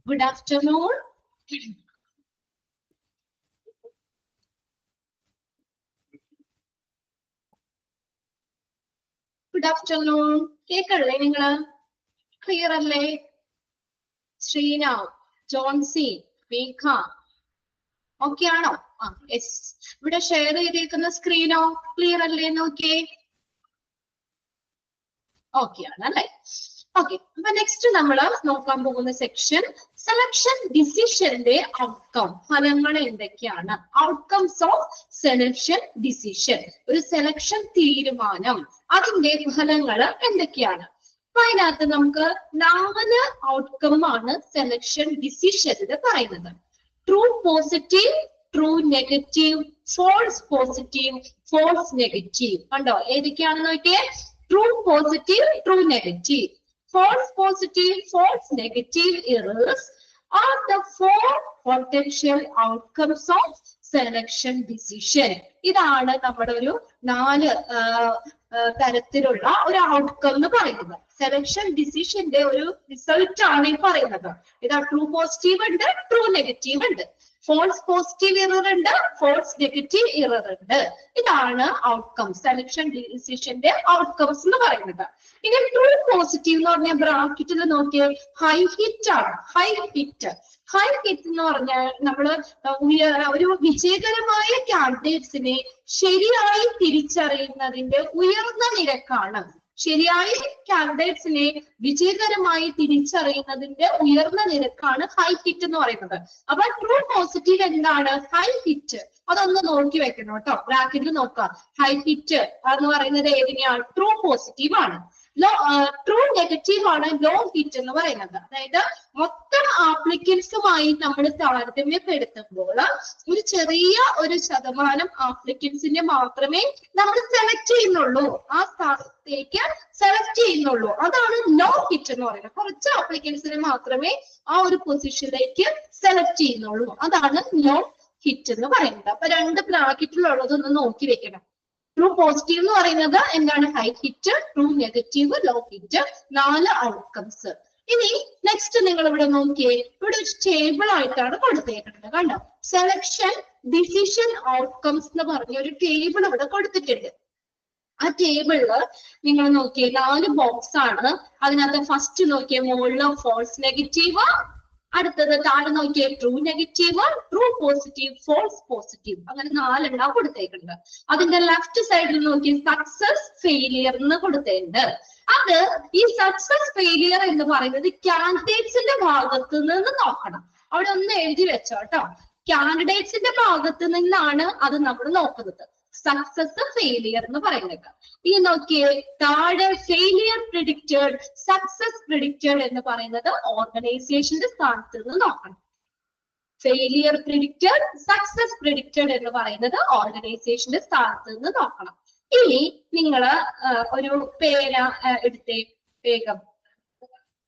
Good afternoon. Good afternoon. കേക്കല്ലേ നിങ്ങള്? Clear അല്ലേ? ശ്രീന, ജോൺസി, മേഘ okay ആണോ? യെസ്. ഇവിടെ ഷെയർ ചെയ്തേക്കുന്ന സ്ക്രീനോ ക്ലിയർ അല്ലേ? നോക്കിയേ. ഓക്കെ ആണല്ലേ? ഓക്കെ. അപ്പൊ നെക്സ്റ്റ് നമ്മൾ നോക്കാൻ പോകുന്ന സെക്ഷൻ സെലക്ഷൻ ഡിസിഷന്റെ ഔട്ട്കം, ഫലങ്ങൾ എന്തൊക്കെയാണ്? ഔട്ട്കംസ് ഓഫ് സെലക്ഷൻ ഡിസിഷൻ, ഒരു സെലക്ഷൻ തീരുമാനം, അതിന്റെ ഫലങ്ങൾ എന്തൊക്കെയാണ്? അപ്പൊ അതിനകത്ത് നമുക്ക് 4 ഔട്ട്കം ആണ് സെലക്ഷൻ ഡിസിഷനിൽ പറയുന്നത്. True positive, true negative, false positive, false negative. കണ്ടോ ഏതൊക്കെയാണെന്ന് നോക്കിയേ. True positive, true negative, false positive, false negative errors are the 4 potential outcomes of selection decision. ഇതാണ് നമ്മുടെ ഒരു 4 തരത്തിലുള്ള ഒരു ഔട്ട്കം എന്ന് പറയുന്നത്. സെലക്ഷൻ ഡിസിഷന്റെ ഒരു റിസൾട്ട് ആണ് ഈ പറയുന്നത്. ഇതാ ട്രൂ പോസിറ്റീവ് ഉണ്ട്, ട്രൂ നെഗറ്റീവ് ഉണ്ട്, ഫോൾസ് പോസിറ്റീവ് എറർ ഉണ്ട്, ഫോൾസ് നെഗറ്റീവ് എറർ ഉണ്ട്. ഇതാണ് ഔട്ട്കം, സെലക്ഷൻ ഡിസിഷന്റെ ഔട്ട്കംസ് എന്ന് പറയുന്നത്. ഇനി ട്രൂ പോസിറ്റീവ് എന്ന് പറഞ്ഞാൽ ബ്രാക്കറ്റിൽ നോക്കിയേ, ഹൈ ഹിറ്റ് ആണ്. ഹൈ ഹിറ്റ്, ഹൈ ഹിറ്റ് എന്ന് പറഞ്ഞാൽ നമ്മള് ഒരു വിജയകരമായ കാൻഡിഡേറ്റ്സിനെ ശരിയായി തിരിച്ചറിയുന്നതിന്റെ ഉയർന്ന നിരക്കാണ്. ശരിയായ കാൻഡിഡേറ്റ്സിനെ വിജയകരമായി തിരിച്ചറിയുന്നതിന്റെ ഉയർന്ന നിരക്കാണ് ഹൈ ഹിറ്റ് എന്ന് പറയുന്നത്. അപ്പൊ ട്രൂ പോസിറ്റീവ് എന്താണ്? High hit. അതൊന്ന് നോക്കി വെക്കണം കേട്ടോ, ബ്രാക്കറ്റിൽ നോക്കാം. ഹൈ ഹിറ്റ് എന്ന് പറയുന്നത് ഏതിനെയാണ്? ട്രൂ പോസിറ്റീവ് ആണ്. ട്രൂ നെഗറ്റീവ് ആണ് ലോ ഹിറ്റ് എന്ന് പറയുന്നത്. അതായത് മൊത്തം ആപ്ലിക്കൻസുമായി നമ്മൾ താരതമ്യപ്പെടുത്തുമ്പോൾ ഒരു ചെറിയ ഒരു ശതമാനം ആപ്ലിക്കൻസിനെ മാത്രമേ നമ്മൾ സെലക്ട് ചെയ്യുന്നുള്ളൂ, ആ സ്ഥാനത്തേക്ക് സെലക്ട് ചെയ്യുന്നുള്ളൂ. അതാണ് ലോ ഹിറ്റ് എന്ന് പറയുന്നത്. കുറച്ച് ആപ്ലിക്കൻസിനെ മാത്രമേ ആ ഒരു പൊസിഷനിലേക്ക് സെലക്ട് ചെയ്യുന്നുള്ളൂ. അതാണ് ലോ ഹിറ്റ് എന്ന് പറയുന്നത്. അപ്പൊ 2 ബ്രാക്കറ്റിലുള്ളതൊന്ന് നോക്കി വെക്കണം. ട്രൂ പോസിറ്റീവ് എന്ന് പറയുന്നത് എന്താണ്? High hit, true negative, low hit, 4 outcomes. ഇനി നെക്സ്റ്റ് നിങ്ങൾ ഇവിടെ നോക്കിയേ, ഇവിടെ ഒരു ടേബിൾ ആയിട്ടാണ് കൊടുത്തേക്കുന്നത്. കണ്ടോ, സെലക്ഷൻ ഡിസിഷൻ ഔട്ട്കംസ് എന്ന് പറഞ്ഞ ഒരു ടേബിൾ ഇവിടെ കൊടുത്തിട്ടുണ്ട്. ആ ടേബിളില് നിങ്ങൾ നോക്കിയേ 4 ബോക്സ് ആണ്. അതിനകത്ത് ഫസ്റ്റ് നോക്കിയേ മുകളിൽ ഫോൾസ് നെഗറ്റീവ്, അടുത്തത് താഴെ നോക്കിയേ true negative, true positive, false positive, അങ്ങനെ 4 എണ്ണം കൊടുത്തേക്കുണ്ട്. അതിന്റെ ലെഫ്റ്റ് സൈഡിൽ നോക്കി സക്സസ് ഫെയിലിയർ എന്ന് കൊടുത്തിട്ടുണ്ട്. അത് ഈ സക്സസ് ഫെയിലിയർ എന്ന് പറയുന്നത് കാൻഡിഡേറ്റ്സിന്റെ ഭാഗത്ത് നിന്ന് നോക്കണം. അവിടെ ഒന്ന് എഴുതി വെച്ചോ കേട്ടോ, കാൻഡിഡേറ്റ്സിന്റെ ഭാഗത്ത് നിന്നാണ് അത് നമ്മൾ നോക്കുന്നത്. സക്സസ് ഫെയിലിയർ എന്ന് പറയുന്നത്. ഈ നോക്കിയേ താഴെ ഫെയിലിയർ പ്രിഡിക്റ്റഡ്, സക്സസ് പ്രിഡിക്റ്റഡ് എന്ന് പറയുന്നത് ഓർഗനൈസേഷന്റെ സ്ഥാനത്ത് നിന്ന് നോക്കണം. ഫെയിലിയർ പ്രിഡിക്റ്റഡ്, സക്സസ് പ്രിഡിക്റ്റഡ് എന്ന് പറയുന്നത് ഓർഗനൈസേഷന്റെ സ്ഥാനത്ത് നിന്ന് നോക്കണം. ഇനി നിങ്ങള് ഒരു പേന എടുത്തേ വേഗം.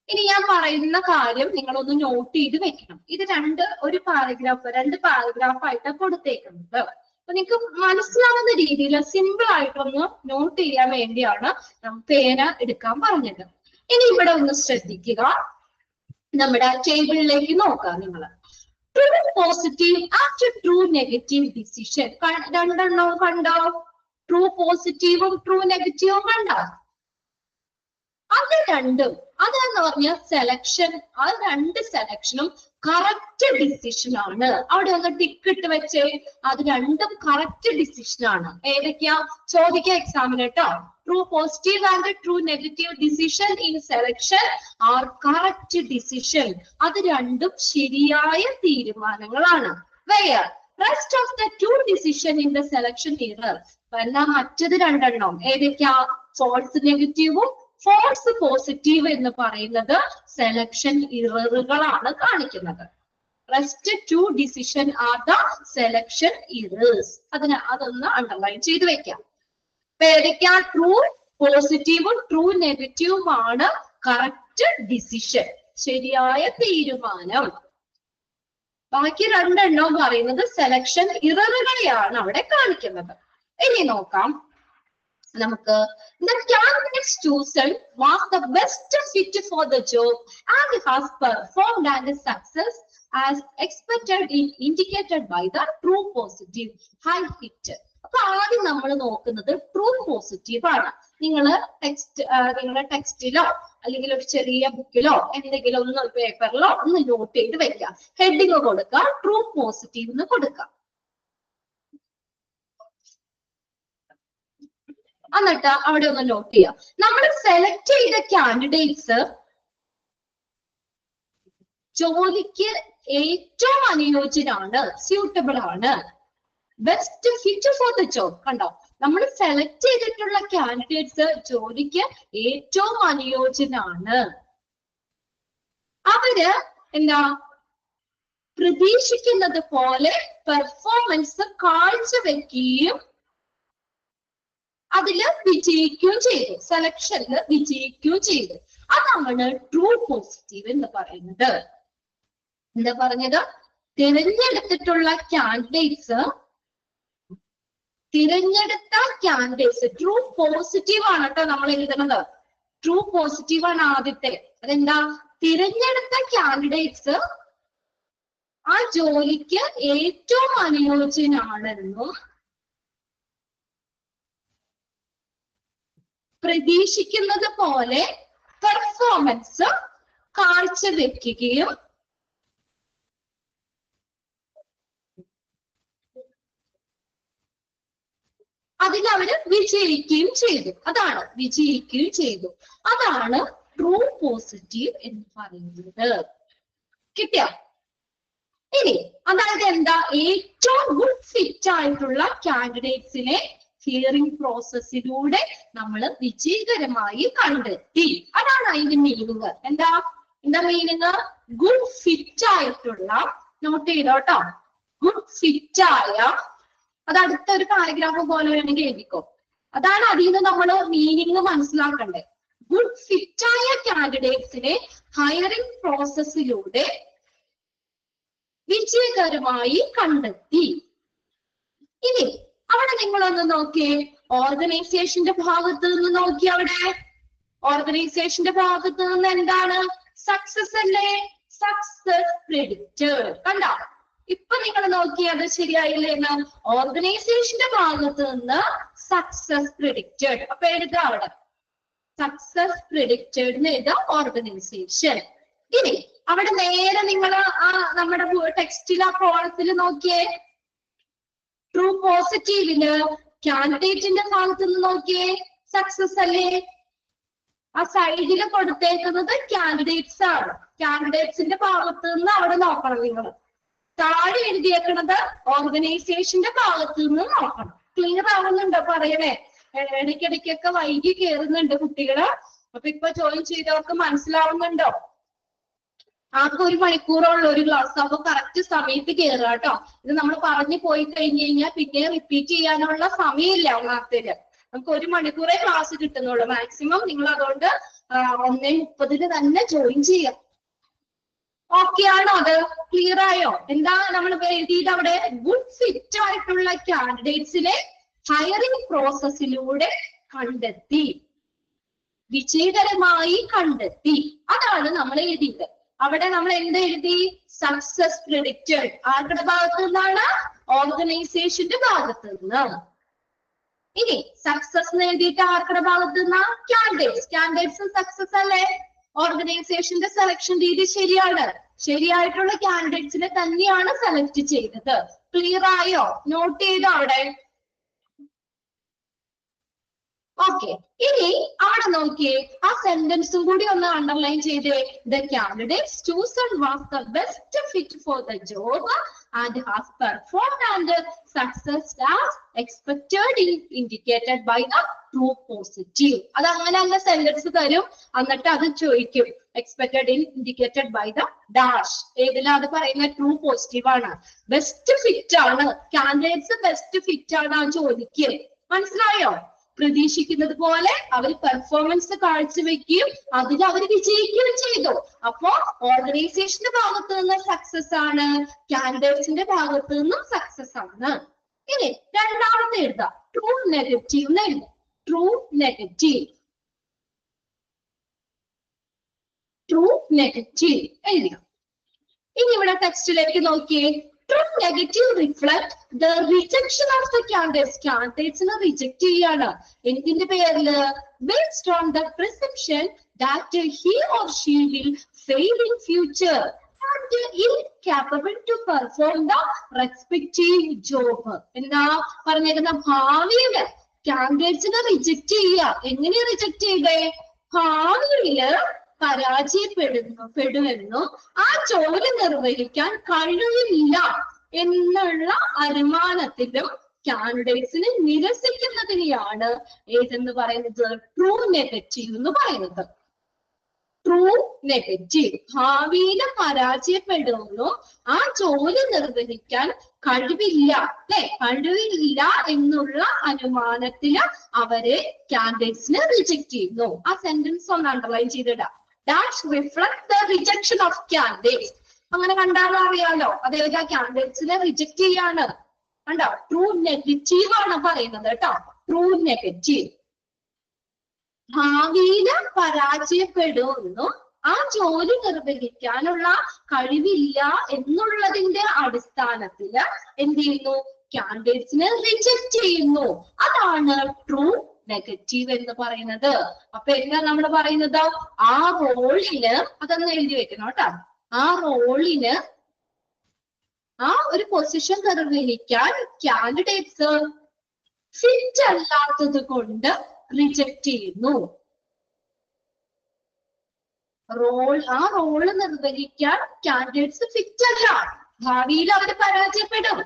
ഇനി ഞാൻ പറയുന്ന കാര്യം നിങ്ങളൊന്ന് നോട്ട് ചെയ്ത് വെക്കണം. ഇത് 2 പാരഗ്രാഫ് ആയിട്ട് കൊടുത്തേക്കുന്നത്. അപ്പൊ നിങ്ങൾക്ക് മനസ്സിലാവുന്ന രീതിയിൽ സിമ്പിൾ ആയിട്ടൊന്ന് നോട്ട് ചെയ്യാൻ വേണ്ടിയാണ് പേന എടുക്കാൻ പറഞ്ഞത്. ഇനി ഇവിടെ ഒന്ന് ശ്രദ്ധിക്കുക, നമ്മുടെ ടേബിളിലേക്ക് നോക്കാം. നിങ്ങൾ true positive and true negative decision 2 എണ്ണം കണ്ടോ? ട്രൂ പോസിറ്റീവും ട്രൂ നെഗറ്റീവും കണ്ടോ? അത് രണ്ടും, അതെന്ന് പറഞ്ഞ സെലക്ഷൻ, ആ 2 സെലക്ഷനും കറക്റ്റ് ഡിസിഷൻ ആണ്. അവിടെ ഒന്ന് ടിക്ക് ഇട്ട് വെച്ചേ, അത് രണ്ടും കറക്റ്റ് ഡിസിഷൻ ആണ്. ഏതൊക്കെയാ ചോദിക്കുക എക്സാമിന് കേട്ടോ. True positive and true negative decision in selection are correct decision. അത് രണ്ടും ശരിയായ തീരുമാനങ്ങളാണ്. Where rest of the 2 decision in the selection error, എന്നാൽ മറ്റത് 2 എണ്ണം ഏതൊക്കെയാ? ഫോൾസ് നെഗറ്റീവും ഫോൾസ് പോസിറ്റീവ് എന്ന് പറയുന്നത് സെലക്ഷൻ ഇററുകളാണ് കാണിക്കുന്നത്. Rest 2 decision are the selection errors. അതൊന്ന് അണ്ടർലൈൻ ചെയ്ത് വെക്കാം. ഏതൊക്കെയാ? ട്രൂ പോസിറ്റീവും ട്രൂ നെഗറ്റീവും ആണ് കറക്റ്റ് ഡിസിഷൻ, ശരിയായ തീരുമാനം. ബാക്കി 2 എണ്ണം പറയുന്നത് സെലക്ഷൻ ഇററുകളെയാണ് അവിടെ കാണിക്കുന്നത്. ഇനി നോക്കാം, നമുക്ക് the candidates chosen was the best fit for the job and has performed and success as expected indicated by the true positive high hit. അപ്പൊ ആദ്യം നമ്മൾ നോക്കുന്നത് ട്രൂ പോസിറ്റീവ് ആണ്. നിങ്ങളെ ടെക്സ്റ്റിലോ അല്ലെങ്കിൽ ഒരു ചെറിയ ബുക്കിലോ എന്തെങ്കിലും ഒന്ന് പേപ്പറിലോ ഒന്ന് നോട്ട് ചെയ്ത് വെക്കുക. ഹെഡിങ് കൊടുക്കുക, ട്രൂ പോസിറ്റീവ് എന്ന് കൊടുക്കുക. എന്നിട്ട് അവിടെ ഒന്ന് നോട്ട് ചെയ്യാം. നമ്മൾ സെലക്ട് ചെയ്ത കാൻഡിഡേറ്റ്സ് ജോലിക്ക് ഏറ്റവും അനുയോജ്യനാണ്, സ്യൂട്ടബിൾ ആണ്, best fit for the job. കണ്ടോ, നമ്മൾ സെലക്ട് ചെയ്തിട്ടുള്ള കാൻഡിഡേറ്റ്സ് ജോലിക്ക് ഏറ്റവും അനുയോജ്യനാണ്. അവര് എന്താ പ്രതീക്ഷിക്കുന്നത് പോലെ പെർഫോമൻസ് കാഴ്ചവെക്കുകയും അതില് വിജയിക്കുകയും ചെയ്തു, സെലക്ഷനിൽ വിജയിക്കുകയും ചെയ്തു. അതാണ് ട്രൂ പോസിറ്റീവ് എന്ന് പറയുന്നത്. എന്താ പറഞ്ഞത്? തിരഞ്ഞെടുത്ത കാൻഡിഡേറ്റ്സ് ട്രൂ പോസിറ്റീവ് ആണ് കേട്ടോ നമ്മൾ എഴുതുന്നത്. ട്രൂ പോസിറ്റീവ് ആണ് ആദ്യത്തെ. അതെന്താ? തിരഞ്ഞെടുത്ത കാൻഡിഡേറ്റ്സ് ആ ജോലിക്ക് ഏറ്റവും അനുയോജ്യനാണെന്നും പ്രതീക്ഷിക്കുന്നത് പോലെ പെർഫോമൻസ് കാഴ്ചവെക്കുകയും അതിൽ അവര് വിജയിക്കുകയും ചെയ്തു. അതാണ് ട്രൂ പോസിറ്റീവ് എന്ന് പറയുന്നത്. കിട്ടിയ? ഇനി അതായത് എന്താ? ഏറ്റവും ഗുഡ് ഫിറ്റ് ആയിട്ടുള്ള കാൻഡിഡേറ്റ്സിനെ ഹിയറിംഗ് പ്രോസസ്സിലൂടെ നമ്മൾ വിജയകരമായി കണ്ടെത്തി. അതാണ് അതിന്റെ മീനിങ്. എന്താ മീനിങ്? ഗുഡ് ഫിറ്റ് ആയിട്ടുള്ള, നോട്ട് ചെയ്തോട്ടോ, ഗുഡ് ഫിറ്റ് ആയ, അത് അടുത്തൊരു പാരഗ്രാഫ് പോലെ വേണമെങ്കിൽ എഴുതിക്കോ. അതാണ് അതിൽ നിന്ന് നമ്മൾ മീനിങ് മനസ്സിലാക്കണ്ടേ. ഗുഡ് ഫിറ്റ് ആയ കാൻഡിഡേറ്റ്സിനെ ഹയറിംഗ് പ്രോസസ്സിലൂടെ വിജയകരമായി കണ്ടെത്തി. ഇനി അവിടെ നിങ്ങളൊന്ന് നോക്കിയേ, ഓർഗനൈസേഷന്റെ ഭാഗത്ത് നിന്ന് നോക്കി. അവിടെ ഓർഗനൈസേഷന്റെ ഭാഗത്ത് നിന്ന് എന്താണ്? സക്സസ് അല്ലേ? Success predicted. കണ്ടോ? ഇപ്പൊ നിങ്ങൾ നോക്കിയത് ശരിയായില്ലേ എന്ന്? ഓർഗനൈസേഷന്റെ ഭാഗത്ത് നിന്ന് സക്സസ് പ്രെഡിക്റ്റഡ്. അപ്പൊ എഴുതാം അവിടെ സക്സസ് പ്രെഡിക്റ്റഡ് എന്ന് എഴുതാം, ഓർഗനൈസേഷൻ. ഇനി അവിടെ നേരെ നിങ്ങൾ നമ്മുടെ ടെക്സ്റ്റിൽ ആ കോളത്തിൽ നോക്കിയേ, ട്രൂ പോസിറ്റീവില് കാൻഡിഡേറ്റിന്റെ ഭാഗത്ത് നിന്ന് നോക്കിയേ, സക്സസ് അല്ലേ? ആ സൈഡിൽ കൊടുത്തേക്കുന്നത് കാൻഡിഡേറ്റ്സ് ആണ്. കാൻഡിഡേറ്റ്സിന്റെ ഭാഗത്ത് നിന്ന് അവിടെ നോക്കണം നിങ്ങൾ. താഴെ എഴുതിയേക്കുന്നത് ഓർഗനൈസേഷന്റെ ഭാഗത്ത് നിന്ന് നോക്കണം. ക്ലിയർ ആവുന്നുണ്ടോ? പറയണേ. ഇടയ്ക്കിടയ്ക്കൊക്കെ വൈകി കയറുന്നുണ്ട് കുട്ടികള്. അപ്പൊ ഇപ്പൊ ജോയിൻ ചെയ്തവർക്ക് മനസ്സിലാവുന്നുണ്ടോ? ആർക്കും 1 മണിക്കൂറുള്ള ഒരു ക്ലാസ്. അപ്പൊ കറക്റ്റ് സമയത്ത് കയറുക കേട്ടോ. ഇത് നമ്മൾ പറഞ്ഞു പോയി കഴിഞ്ഞു കഴിഞ്ഞാൽ പിന്നെ റിപ്പീറ്റ് ചെയ്യാനുള്ള സമയമില്ല. ഒന്നാമത്തേല് നമുക്ക് 1 മണിക്കൂറേ ക്ലാസ് കിട്ടുന്നുള്ളൂ. മാക്സിമം നിങ്ങൾ അതുകൊണ്ട് 1:30 തന്നെ ജോയിൻ ചെയ്യാം. ഓക്കെ ആണോ? അത് ക്ലിയർ ആയോ? എന്താ നമ്മൾ എഴുതിയത് അവിടെ? ഗുഡ് ഫിറ്റ് ആയിട്ടുള്ള കാൻഡിഡേറ്റ്സിനെ ഹയറിംഗ് പ്രോസസ്സിലൂടെ കണ്ടെത്തി, വിജയകരമായി കണ്ടെത്തി. അതാണ് നമ്മൾ എഴുതിയത്. അവിടെ നമ്മൾ എന്ത് എഴുതി? Success predicted. ആരുടെ ഭാഗത്ത് നിന്നാണ്? ഓർഗനൈസേഷന്റെ ഭാഗത്ത് നിന്ന്. ഇനി സക്സസ് എന്ന് എഴുതിയിട്ട് ആർക്കുടെ ഭാഗത്ത് നിന്നാ? കാൻഡിഡേറ്റ്സ് സക്സസ് അല്ലേ? ഓർഗനൈസേഷന്റെ സെലക്ഷൻ രീതി ശരിയാണ്. ശരിയായിട്ടുള്ള കാൻഡിഡേറ്റ്സിനെ തന്നെയാണ് സെലക്ട് ചെയ്തത്. ക്ലിയർ ആയോ? നോട്ട് ചെയ്തോ അവിടെ? ഓക്കെ. ഇനി അവിടെ നോക്കിയേ, ആ സെന്റൻസും കൂടി ഒന്ന് അണ്ടർലൈൻ ചെയ്തേ. The candidates chosen was the best fit for the job and has performed and success as expected indicated by the true positive. അത് അങ്ങനെ അല്ല സെന്റൻസ് തരും, എന്നിട്ട് അത് ചോദിക്കും expected indicated by the dash. ഏതിലാ അത് പറയുന്നത്? ട്രൂ പോസിറ്റീവ് ആണ്. ബെസ്റ്റ് ഫിറ്റ് ആണ്, കാൻഡിഡേറ്റ്സ് ബെസ്റ്റ് ഫിറ്റ് ആണ് ആ ജോലിക്ക്. മനസ്സിലായോ? പ്രതീക്ഷിക്കുന്നത് പോലെ അവർ പെർഫോമൻസ് കാഴ്ചവെക്കുകയും അതിൽ അവർ വിജയിക്കുകയും ചെയ്തു. അപ്പോ ഓർഗനൈസേഷന്റെ ഭാഗത്ത് നിന്ന് സക്സസ് ആണ്, കാൻഡിഡേറ്റ്സിന്റെ ഭാഗത്ത് നിന്നും സക്സസ് ആണ്. ഇനി രണ്ടാമത്തെ എഴുതാം, ട്രൂ നെഗറ്റീവ് എന്ന് എഴുതാം. True negative. ട്രൂ നെഗറ്റീവ് എഴുതിയോ? ഇനി ഇവിടെ ടെക്സ്റ്റിലേക്ക് നോക്കിയേ. True negative reflect the rejection of the candidates. കാൻഡിഡേറ്റ്സിനെ റിജക്ട് ചെയ്യാണ് എന്തിന്റെ പേരില്? Based on the perception that he or she will fail in future and incapable to perform the respective job. എന്താ പറഞ്ഞേക്കുന്ന? ഭാവിയില് കാൻഡിഡേറ്റ്സിനെ റിജക്ട് ചെയ്യുക. എങ്ങനെ റിജക്ട് ചെയ്തേ? ഭാവിയില് പരാജയപ്പെടുമെന്നും ആ ജോലി നിർവഹിക്കാൻ കഴിയില്ല എന്നുള്ള അനുമാനത്തിലും കാൻഡിഡേറ്റ്സിനെ നിരസിക്കുന്നതിനെയാണ് ഏതെന്ന് പറയുന്നത്? ട്രൂ നെഗറ്റീവ് എന്ന് പറയുന്നത്. True negative. ഭാവിയിൽ പരാജയപ്പെടുമെന്നും ആ ജോലി നിർവഹിക്കാൻ കഴിവില്ല, അല്ലെ, കഴിവില്ല എന്നുള്ള അനുമാനത്തില് അവരെ കാൻഡിഡേറ്റ്സിനെ റിജക്ട് ചെയ്യുന്നു. ആ സെന്റൻസ് ഒന്ന് അണ്ടർലൈൻ ചെയ്തിടാം. That reflect the rejection of candidates. അങ്ങനെ കണ്ടാലും അറിയാലോ അതേതാ? കാൻഡിഡേറ്റ്സിനെ റിജക്ട് ചെയ്യാണ്. കണ്ടോ? ട്രൂ നെഗറ്റീവ് ആണ് പറയുന്നത് കേട്ടോ. True negative. ഭാവിയില് പരാജയപ്പെടുമെന്നും ആ ജോലി നിർവഹിക്കാനുള്ള കഴിവില്ല എന്നുള്ളതിന്റെ അടിസ്ഥാനത്തില് എന്ത് ചെയ്യുന്നു? കാൻഡിഡേറ്റ്സിനെ റിജക്ട് ചെയ്യുന്നു. അതാണ് ട്രൂ നെഗറ്റീവ് എന്ന് പറയുന്നത്. അപ്പൊ എന്താ നമ്മൾ പറയുന്നത്? ആ റോളിന്, അതൊന്ന് എഴുതി വെക്കണം കേട്ടോ, ആ റോളിന്, ആ ഒരു പൊസിഷൻ നിർവഹിക്കാൻ കാൻഡിഡേറ്റ്സ് ഫിറ്റ് അല്ലാത്തത് കൊണ്ട് റിജക്ട് ചെയ്യുന്നു. ആ റോള് നിർവഹിക്കാൻ കാൻഡിഡേറ്റ്സ് ഫിറ്റ് അല്ല, ഭാവിയിൽ അവർ പരാജയപ്പെടും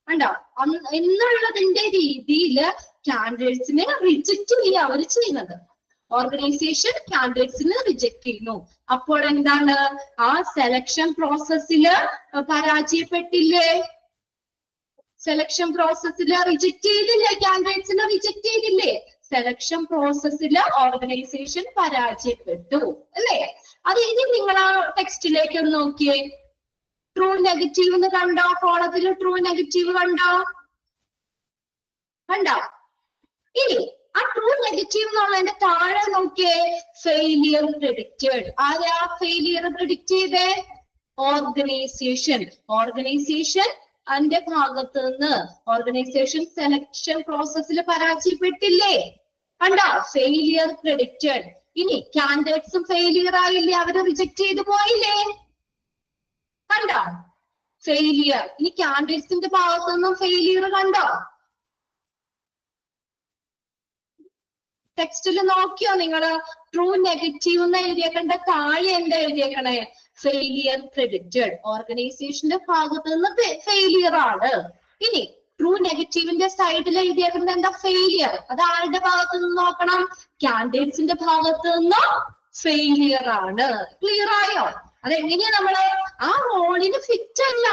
കണ്ടോ എന്നുള്ളതിന്റെ രീതിയിൽ കാൻഡിഡേറ്റ്സിനെ റിജക്ട് ചെയ്യുക അവർ ചെയ്യുന്നത്. ഓർഗനൈസേഷൻ കാൻഡിഡേറ്റ്സിനെ റിജക്ട് ചെയ്യുന്നു. അപ്പോൾ എന്താണ്? ആ സെലക്ഷൻ പ്രോസസ്സില് പരാജയപ്പെട്ടില്ലേ? സെലക്ഷൻ പ്രോസസ്സിൽ റിജക്ട് ചെയ്തില്ലേ? കാൻഡിഡേറ്റ്സിനെ റിജക്ട് ചെയ്തില്ലേ? സെലക്ഷൻ പ്രോസസ്സിൽ ഓർഗനൈസേഷൻ പരാജയപ്പെട്ടു അല്ലേ? അത് ഇനി നിങ്ങൾ ആ ടെക്സ്റ്റിലേക്ക് ഒന്ന് നോക്കിയേ. ട്രൂ നെഗറ്റീവ് എന്ന് കണ്ടോ? കോളത്തിൽ ട്രൂ നെഗറ്റീവ് കണ്ടോ? ഇനി ആ ട്രൂ നെഗറ്റീവ് എന്നുള്ളതിന്റെ താഴെ നോക്കിയേ, ഫെയിലിയർ പ്രെഡിക്റ്റഡ്. ആരാ ഫെയിലിയർ പ്രെഡിക്റ്റ് ചെയ്തേ? ഓർഗനൈസേഷൻ. ഓർഗനൈസേഷൻ അതിന്റെ ഭാഗത്ത് നിന്ന് ഓർഗനൈസേഷൻ സെലക്ഷൻ പ്രോസസ്സിൽ പരാജയപ്പെട്ടില്ലേ? കണ്ടോ? Failure predicted. ഇനി കാൻഡിഡേറ്റ്സും ഫെയിലിയർ ആയില്ലേ? അവര് റിജക്ട് ചെയ്തു പോയില്ലേ? കണ്ടോ? ഫെയിലിയർ. ഇനി കാൻഡിഡേറ്റ്സിന്റെ ഭാഗത്തു നിന്നും ഫെയിലിയർ കണ്ടോ? ടെക്സ്റ്റിൽ നോക്കിയോ നിങ്ങള്? ട്രൂ നെഗറ്റീവ് എന്ന് എഴുതിയേക്കണ്ട, താഴെ എന്താ എഴുതിയേക്കണേ? Failure predicted. ഓർഗനൈസേഷന്റെ ഭാഗത്ത് നിന്ന് ഫെയിലിയർ ആണ്. ഇനി ട്രൂ നെഗറ്റീവിന്റെ സൈഡിൽ എഴുതിയേക്കുന്നത് എന്താ? ഫെയിലിയർ. അത് ആരുടെ ഭാഗത്ത് നിന്ന് നോക്കണം? കാൻഡിഡേറ്റ്സിന്റെ ഭാഗത്ത് നിന്ന് ഫെയിലിയർ ആണ്. ക്ലിയർ ആയോ? അതെങ്ങനെയാ? നമ്മള് ആ റോളിന് ഫിറ്റ് അല്ല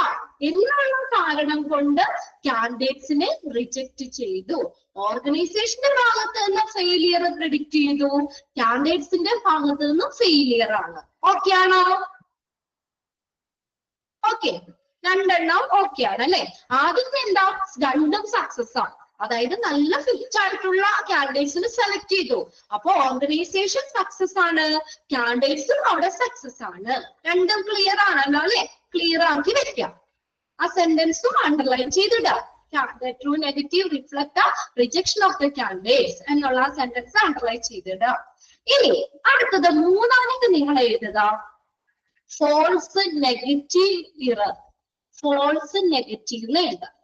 എന്നുള്ള കാരണം കൊണ്ട് കാൻഡിഡേറ്റ്സിനെ റിജക്ട് ചെയ്തു. ഓർഗനൈസേഷന്റെ ഭാഗത്ത് നിന്ന് ഫെയിലിയർ പ്രെഡിക്റ്റ് ചെയ്തു, കാൻഡിഡേറ്റ്സിന്റെ ഭാഗത്ത് നിന്ന് ഫെയിലിയർ ആണ്. ഓക്കെ ആണോ? ഓക്കെ, രണ്ടെണ്ണം ഓക്കെ ആണ് അല്ലെ? ആദ്യത്തെ എന്താ? രണ്ടും സക്സസ് ആണ്. അതായത് നല്ല ഫിറ്റ് ആയിട്ടുള്ള കാൻഡിഡേറ്റ്സിനെ സെലക്ട് ചെയ്തു. അപ്പൊ ഓർഗനൈസേഷൻ സക്സസ് ആണ്, കാൻഡിഡേറ്റ്സും അവിടെ സക്സസ് ആണ്. രണ്ടും ക്ലിയർ ആണല്ലോ അല്ലെ? ക്ലിയർ ആക്കി വെക്കാം. ആ സെന്റൻസും അണ്ടർലൈൻ ചെയ്തിടാം. True negative reflect the rejection of the candidates എന്നുള്ള സെന്റൻസ് അണ്ടർലൈൻ ചെയ്തിടാം. ഇനി അടുത്തത് മൂന്നാമത്തെ നിങ്ങൾ എഴുതുക false negative error. False negative എഴുതാം.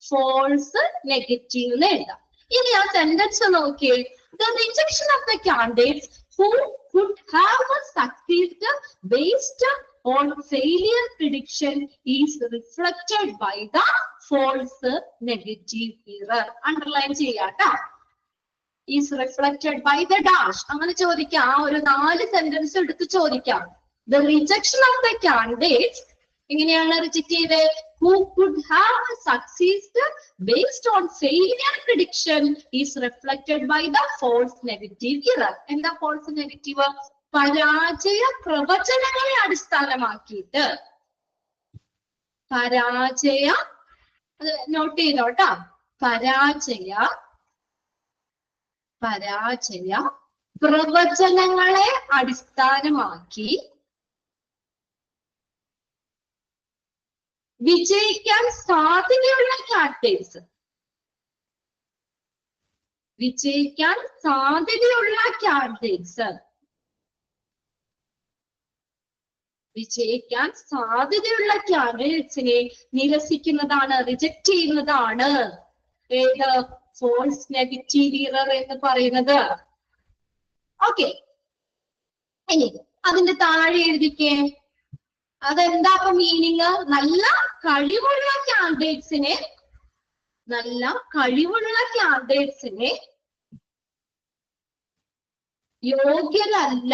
ഫോൾസ് നെഗറ്റീവ് എഴുതാം. ഇനി ആ സെന്റൻസ് നോക്കിയേ. The rejection of the candidates who could have succeeded based on failure prediction is reflected by the false negative error. Underline ചെയ്യാട്ടോ. Is reflected by the dash. അങ്ങനെ ചോദിക്കാം. ഒരു 4 sentence എടുത്ത് ചോദിക്കാം. The rejection of the candidates എങ്ങനെയാണ് reject ചെയ്തത്? Who could have succeeded based on failure prediction is reflected by the false negative error. എന്താ false negative? പരാജയ പ്രവചനങ്ങളെ അടിസ്ഥാനമാക്കിയിട്ട്, പരാജയ അത് നോട്ട് ചെയ്തോട്ടാ. പരാജയ പ്രവചനങ്ങളെ അടിസ്ഥാനമാക്കി വിജയിക്കാൻ സാധ്യതയുള്ള കാൻഡിഡേറ്റ്സ് നിരസിക്കുന്നതാണ്, റിജക്ട് ചെയ്യുന്നതാണ് ഏത് ഫോൾസ് നെഗറ്റീവ് ഇറർ എന്ന് പറയുന്നത്. ഓക്കെ, ഇനി അതിന്റെ താഴെ എഴുതിക്കേ. അതെന്താ അപ്പൊ മീനിങ്? നല്ല കഴിവുള്ള കാൻഡിഡേറ്റ്സിനെ യോഗ്യരല്ല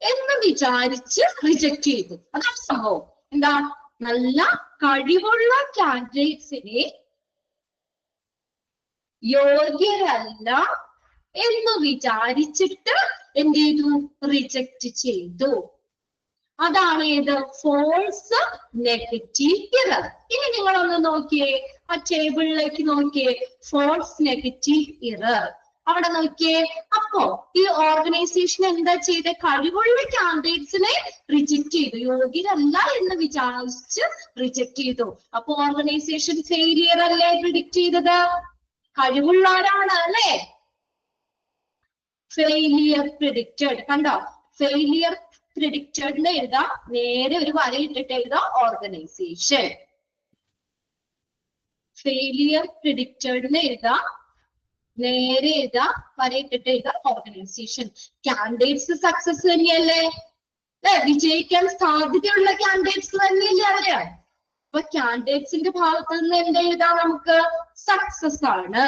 എന്ന് വിചാരിച്ച് റിജക്ട് ചെയ്തു. അതാണ് സംഭവം. എന്താ? നല്ല കഴിവുള്ള കാൻഡിഡേറ്റ്സിനെ യോഗ്യരല്ല എന്ന് വിചാരിച്ചിട്ട് എന്ത് ചെയ്തു? റിജക്ട് ചെയ്തു. അതാണ് ഏത്? False negative error. ഇനി നിങ്ങളൊന്ന് നോക്കിയേ, ആ ടേബിളിലേക്ക് നോക്കിയേ, ഫോൾസ് നെഗറ്റീവ് ഇറർ. അവിടെ നോക്കിയേ. അപ്പോ ഈ ഓർഗനൈസേഷൻ എന്താ ചെയ്ത? കഴിവുള്ള കാൻഡിഡേറ്റ്സിനെ റിജക്ട് ചെയ്തു, യോഗ്യരല്ല എന്ന് വിചാരിച്ച് റിജക്ട് ചെയ്തു. അപ്പൊ ഓർഗനൈസേഷൻ ഫെയിലിയർ അല്ലേ പ്രിഡിക്ട് ചെയ്തത്? കഴിവുള്ളവരാണ് അല്ലേ? Failure predicted. കണ്ടോ? ഫെയിലിയർ പ്രിഡിക്റ്റഡ് എഴുതാം, നേരെ ഒരു വര ഇട്ടിട്ട് എഴുതാം ഓർഗനൈസേഷൻ. ഫെയിലിയർ പ്രിഡിക്റ്റഡ് എഴുതാം, നേരെ എഴുതാം, വര ഇട്ടിട്ട് എഴുതാം ഓർഗനൈസേഷൻ. കാൻഡിഡേറ്റ്സ് സക്സസ് തന്നെയല്ലേ? വിജയിക്കാൻ സാധ്യതയുള്ള കാൻഡിഡേറ്റ്സ് തന്നെയല്ലേ അവര്? അപ്പൊ കാൻഡിഡേറ്റ്സിന്റെ ഭാഗത്ത് നിന്ന് എന്ത് എഴുതാം നമുക്ക്? സക്സസ് ആണ്.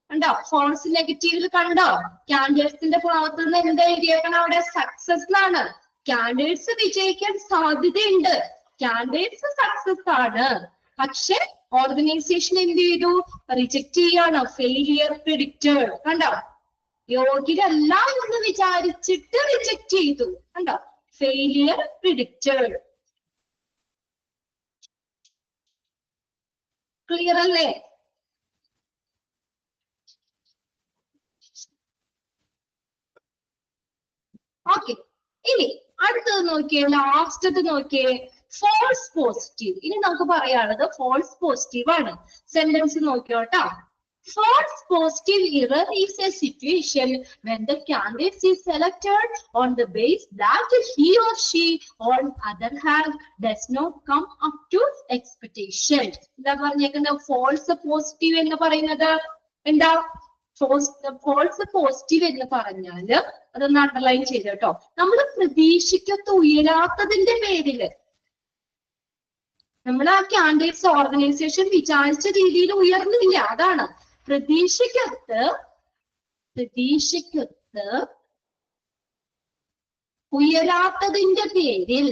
കണ്ടോ? ഫോൾസ് നെഗറ്റീവിൽ കണ്ടോ? കാൻഡിഡേറ്റ്സിന്റെ ഭാഗത്ത് നിന്ന് എന്താ എഴുതിയേക്കണം അവിടെ? സക്സസ് ആണ്. കാൻഡിഡേറ്റ്സ് വിജയിക്കാൻ സാധ്യതയുണ്ട്, കാൻഡിഡേറ്റ്സ് സക്സസ് ആണ്. പക്ഷെ ഓർഗനൈസേഷൻ എന്ത് ചെയ്തു? റിജക്ട് ചെയ്യാണ്. Failure predicted. കണ്ടോ? യോഗ്യരല്ല എന്ന് വിചാരിച്ചിട്ട് റിജക്ട് ചെയ്തു. കണ്ടോ? Failure predicted. ക്ലിയർ അല്ലേ? ഓക്കെ, ഇനി അടുത്തത് നോക്കിയേ, ലാസ്റ്റത് നോക്കിയേ, ഫോൾസ് പോസിറ്റീവ്. ഇനി നമുക്ക് പറയാനുള്ളത് ഫോൾസ് പോസിറ്റീവ് ആണ്. Sentence നോക്കിയോട്ടാ. False positive error is a situation when the candidate is selected on the basis that he or she, on other hand, does not come up to expectation. എന്താ പറഞ്ഞേക്കുന്നത്? False positive എന്ന് പറയുന്നത് എന്താ? False positive എന്ന് പറഞ്ഞാല് അതൊന്ന് underline ചെയ്ത് കേട്ടോ. നമ്മൾ പ്രതീക്ഷിക്കത്ത് ഉയരാത്തതിന്റെ പേരില് നമ്മൾ ആ കാൻഡിഡേറ്റ്സ് ഓർഗനൈസേഷൻ വിചാരിച്ച രീതിയിൽ ഉയർന്നില്ല. അതാണ് പ്രതീക്ഷിക്കത്ത് ഉയരാത്തതിന്റെ പേരിൽ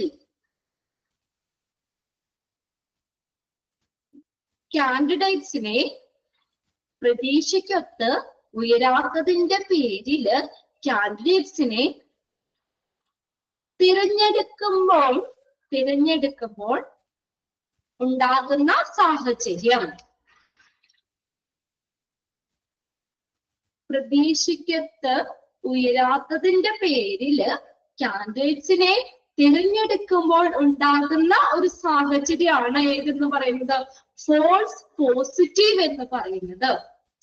കാൻഡിഡേറ്റ്സിനെ പ്രതീക്ഷിക്കത്ത് ഉയരാത്തതിന്റെ പേരില് കാൻഡിഡേറ്റ്സിനെ തിരഞ്ഞെടുക്കുമ്പോൾ ഉണ്ടാകുന്ന സാഹചര്യം. പ്രതീക്ഷിക്കത്ത് ഉയരാത്തതിന്റെ പേരില് കാൻഡിഡേറ്റ്സിനെ തിരഞ്ഞെടുക്കുമ്പോൾ ഉണ്ടാകുന്ന ഒരു സാഹചര്യമാണ് ഏതെന്ന് പറയുന്നത്? ഫോൾസ് പോസിറ്റീവ് എന്ന് പറയുന്നത്.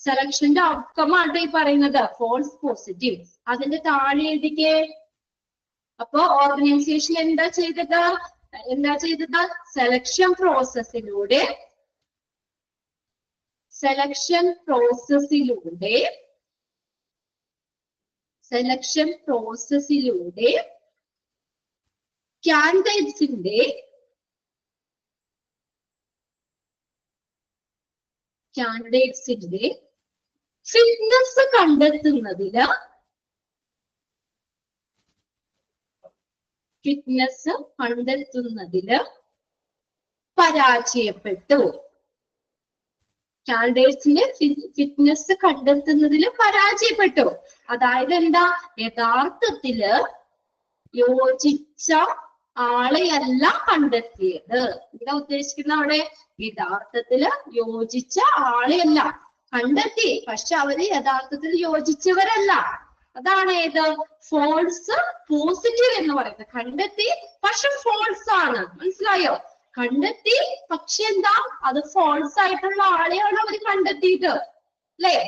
സെലക്ഷന്റെ ഔട്ട്കം ആണ് ഈ പറയുന്നത് ഫോൾസ് പോസിറ്റീവ്. അതിന്റെ താഴെ എഴുതിക്കേ. അപ്പൊ ഓർഗനൈസേഷൻ എന്താ ചെയ്തത്? സെലക്ഷൻ പ്രോസസ്സിലൂടെ കാൻഡിഡേറ്റ്സിന്റെ ഫിറ്റ്നസ് കണ്ടെത്തുന്നതില് പരാജയപ്പെട്ടു. കാൻഡിഡേറ്റ്സിന്റെ ഫിറ്റ്നസ് കണ്ടെത്തുന്നതിൽ പരാജയപ്പെട്ടു. അതായത് എന്താ? യഥാർത്ഥത്തില് യോജിച്ച ആളെയല്ല കണ്ടെത്തിയത്. എന്താ ഉദ്ദേശിക്കുന്ന അവിടെ? യഥാർത്ഥത്തില് യോജിച്ച ആളെയല്ല കണ്ടെത്തി, പക്ഷെ അവര് യഥാർത്ഥത്തിൽ യോജിച്ചവരല്ല. അതാണ് ഏത്? ഫോൾസ് പോസിറ്റീവ് എന്ന് പറയുന്നത്. കണ്ടെത്തി പക്ഷെ ഫോൾസ് ആണ്. മനസ്സിലായോ? കണ്ടെത്തി പക്ഷെ എന്താ, അത് ഫോൾസ് ആയിട്ടുള്ള ആളെയാണ് അവർ കണ്ടെത്തിയത്, അല്ലേ?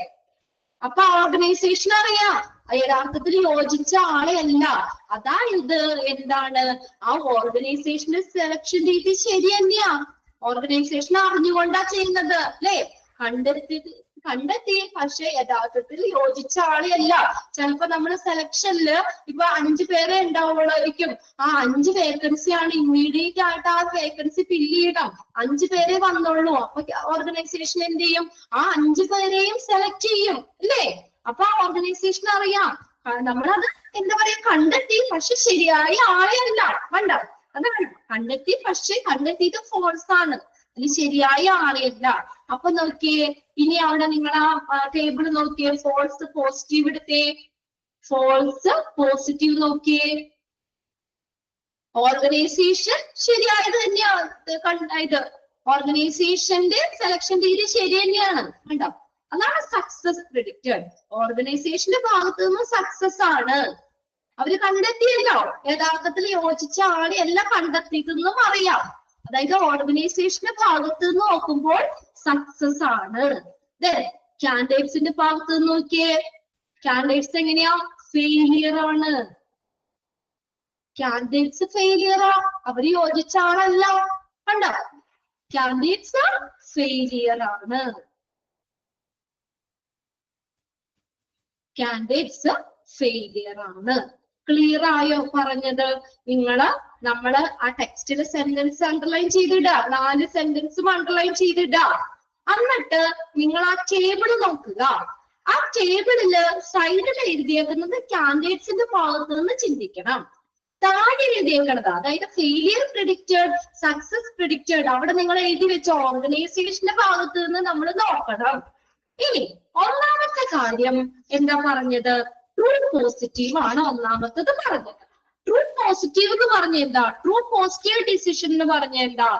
അപ്പൊ ഓർഗനൈസേഷൻ അറിയാം യഥാർത്ഥത്തിൽ യോജിച്ച ആളെയല്ല. അതായത് എന്താണ്, ആ ഓർഗനൈസേഷന്റെ സെലക്ഷൻ രീതി ശരി തന്നെയാ. ഓർഗനൈസേഷൻ അറിഞ്ഞുകൊണ്ടാ ചെയ്യുന്നത്, അല്ലെ? കണ്ടെത്തി പക്ഷെ യഥാർത്ഥത്തിൽ യോജിച്ച ആളെയല്ല. ചിലപ്പോ നമ്മള് സെലക്ഷനില് ഇപ്പൊ 5 പേരെ ഉണ്ടാവുള്ളായിരിക്കും. ആ 5 വേക്കൻസിയാണ്, ഇമ്മീഡിയറ്റ് ആയിട്ട് ആ വേക്കൻസി ഫില്ല് ചെയ്യണം. 5 പേരെ വന്നുള്ളൂ. അപ്പൊ ഓർഗനൈസേഷൻ എന്ത് ചെയ്യും? ആ 5 പേരെയും സെലക്ട് ചെയ്യും, അല്ലേ? അപ്പൊ ആ ഓർഗനൈസേഷൻ അറിയാം നമ്മളത് എന്താ പറയാ, കണ്ടെത്തി പക്ഷെ ശരിയായ ആളെയല്ല. കണ്ടോ? അതാണ് കണ്ടെത്തി പക്ഷെ കണ്ടെത്തിയത് ഫോൾസ് ആണ്, അതിൽ ശരിയായ ആളെയല്ല. അപ്പൊ നോക്കിയേ, ഇനി അവിടെ നിങ്ങൾ ആ ടേബിൾ നോക്കിയേ, ഫോൾസ് പോസിറ്റീവ് എടുത്തേ. ഫോൾസ് പോസിറ്റീവ് നോക്കിയേ, ഓർഗനൈസേഷൻ ശരിയായത് തന്നെയാണ് കണ്ടായത്. ഓർഗനൈസേഷന്റെ സെലക്ഷൻ രീതി ശരി തന്നെയാണ്. കണ്ടോ? അതാണ് സക്സസ് പ്രിഡിക്റ്റഡ്. ഓർഗനൈസേഷന്റെ ഭാഗത്ത് നിന്ന് സക്സസ് ആണ്. അവര് കണ്ടെത്തിയല്ലോ, യഥാർത്ഥത്തിൽ യോജിച്ച ആളെ എല്ലാം കണ്ടെത്തിയതെന്നും അറിയാം. അതായത് ഓർഗനൈസേഷന്റെ ഭാഗത്ത് നിന്ന് നോക്കുമ്പോൾ സക്സസ് ആണ്. കാൻഡിഡേറ്റ്സിന്റെ ഭാഗത്ത് നിന്ന് നോക്കിയേ, കാൻഡിഡേറ്റ്സ് എങ്ങനെയാ? ഫെയിലിയർ ആണ്. കാൻഡിഡേറ്റ്സ് ഫെയിലിയറാ, അവര് യോജിച്ച ആളല്ല. കണ്ടോ? കാൻഡിഡേറ്റ്സ് ഫെയിലിയർ ആണ്. കാൻഡിഡേറ്റ്സ് ഫെയിലിയർ ആണ്. ക്ലിയർ ആയോ പറഞ്ഞത്? നമ്മള് ആ ടെക്സ്റ്റിലെ സെന്റൻസ് അണ്ടർലൈൻ ചെയ്തിടാ, 4 സെന്റൻസും അണ്ടർലൈൻ ചെയ്തിടാ. എന്നിട്ട് നിങ്ങൾ ആ ടേബിൾ നോക്കുക. ആ ടേബിളില് സൈഡിൽ എഴുതിയേക്കുന്നത് കാൻഡിഡേറ്റ്സിന്റെ ഭാഗത്ത് നിന്ന് ചിന്തിക്കണം. താഴെ എഴുതിയേക്കുന്നത്, അതായത് ഫെയിലിയർ പ്രിഡിക്റ്റഡ്, സക്സസ് പ്രിഡിക്റ്റഡ്, അവിടെ നിങ്ങൾ എഴുതി വെച്ച ഓർഗനൈസേഷന്റെ ഭാഗത്ത് നിന്ന് നമ്മൾ നോക്കണം. ഇനി ഒന്നാമത്തെ കാര്യം എന്താ പറഞ്ഞത്? ട്രൂ പോസിറ്റീവ് ആണ് ഒന്നാമത്തത് പറഞ്ഞത്. ട്രൂ പോസിറ്റീവ് എന്ന് പറഞ്ഞ എന്താ? ട്രൂ പോസിറ്റീവ് ഡിസിഷൻ എന്ന് പറഞ്ഞ എന്താ?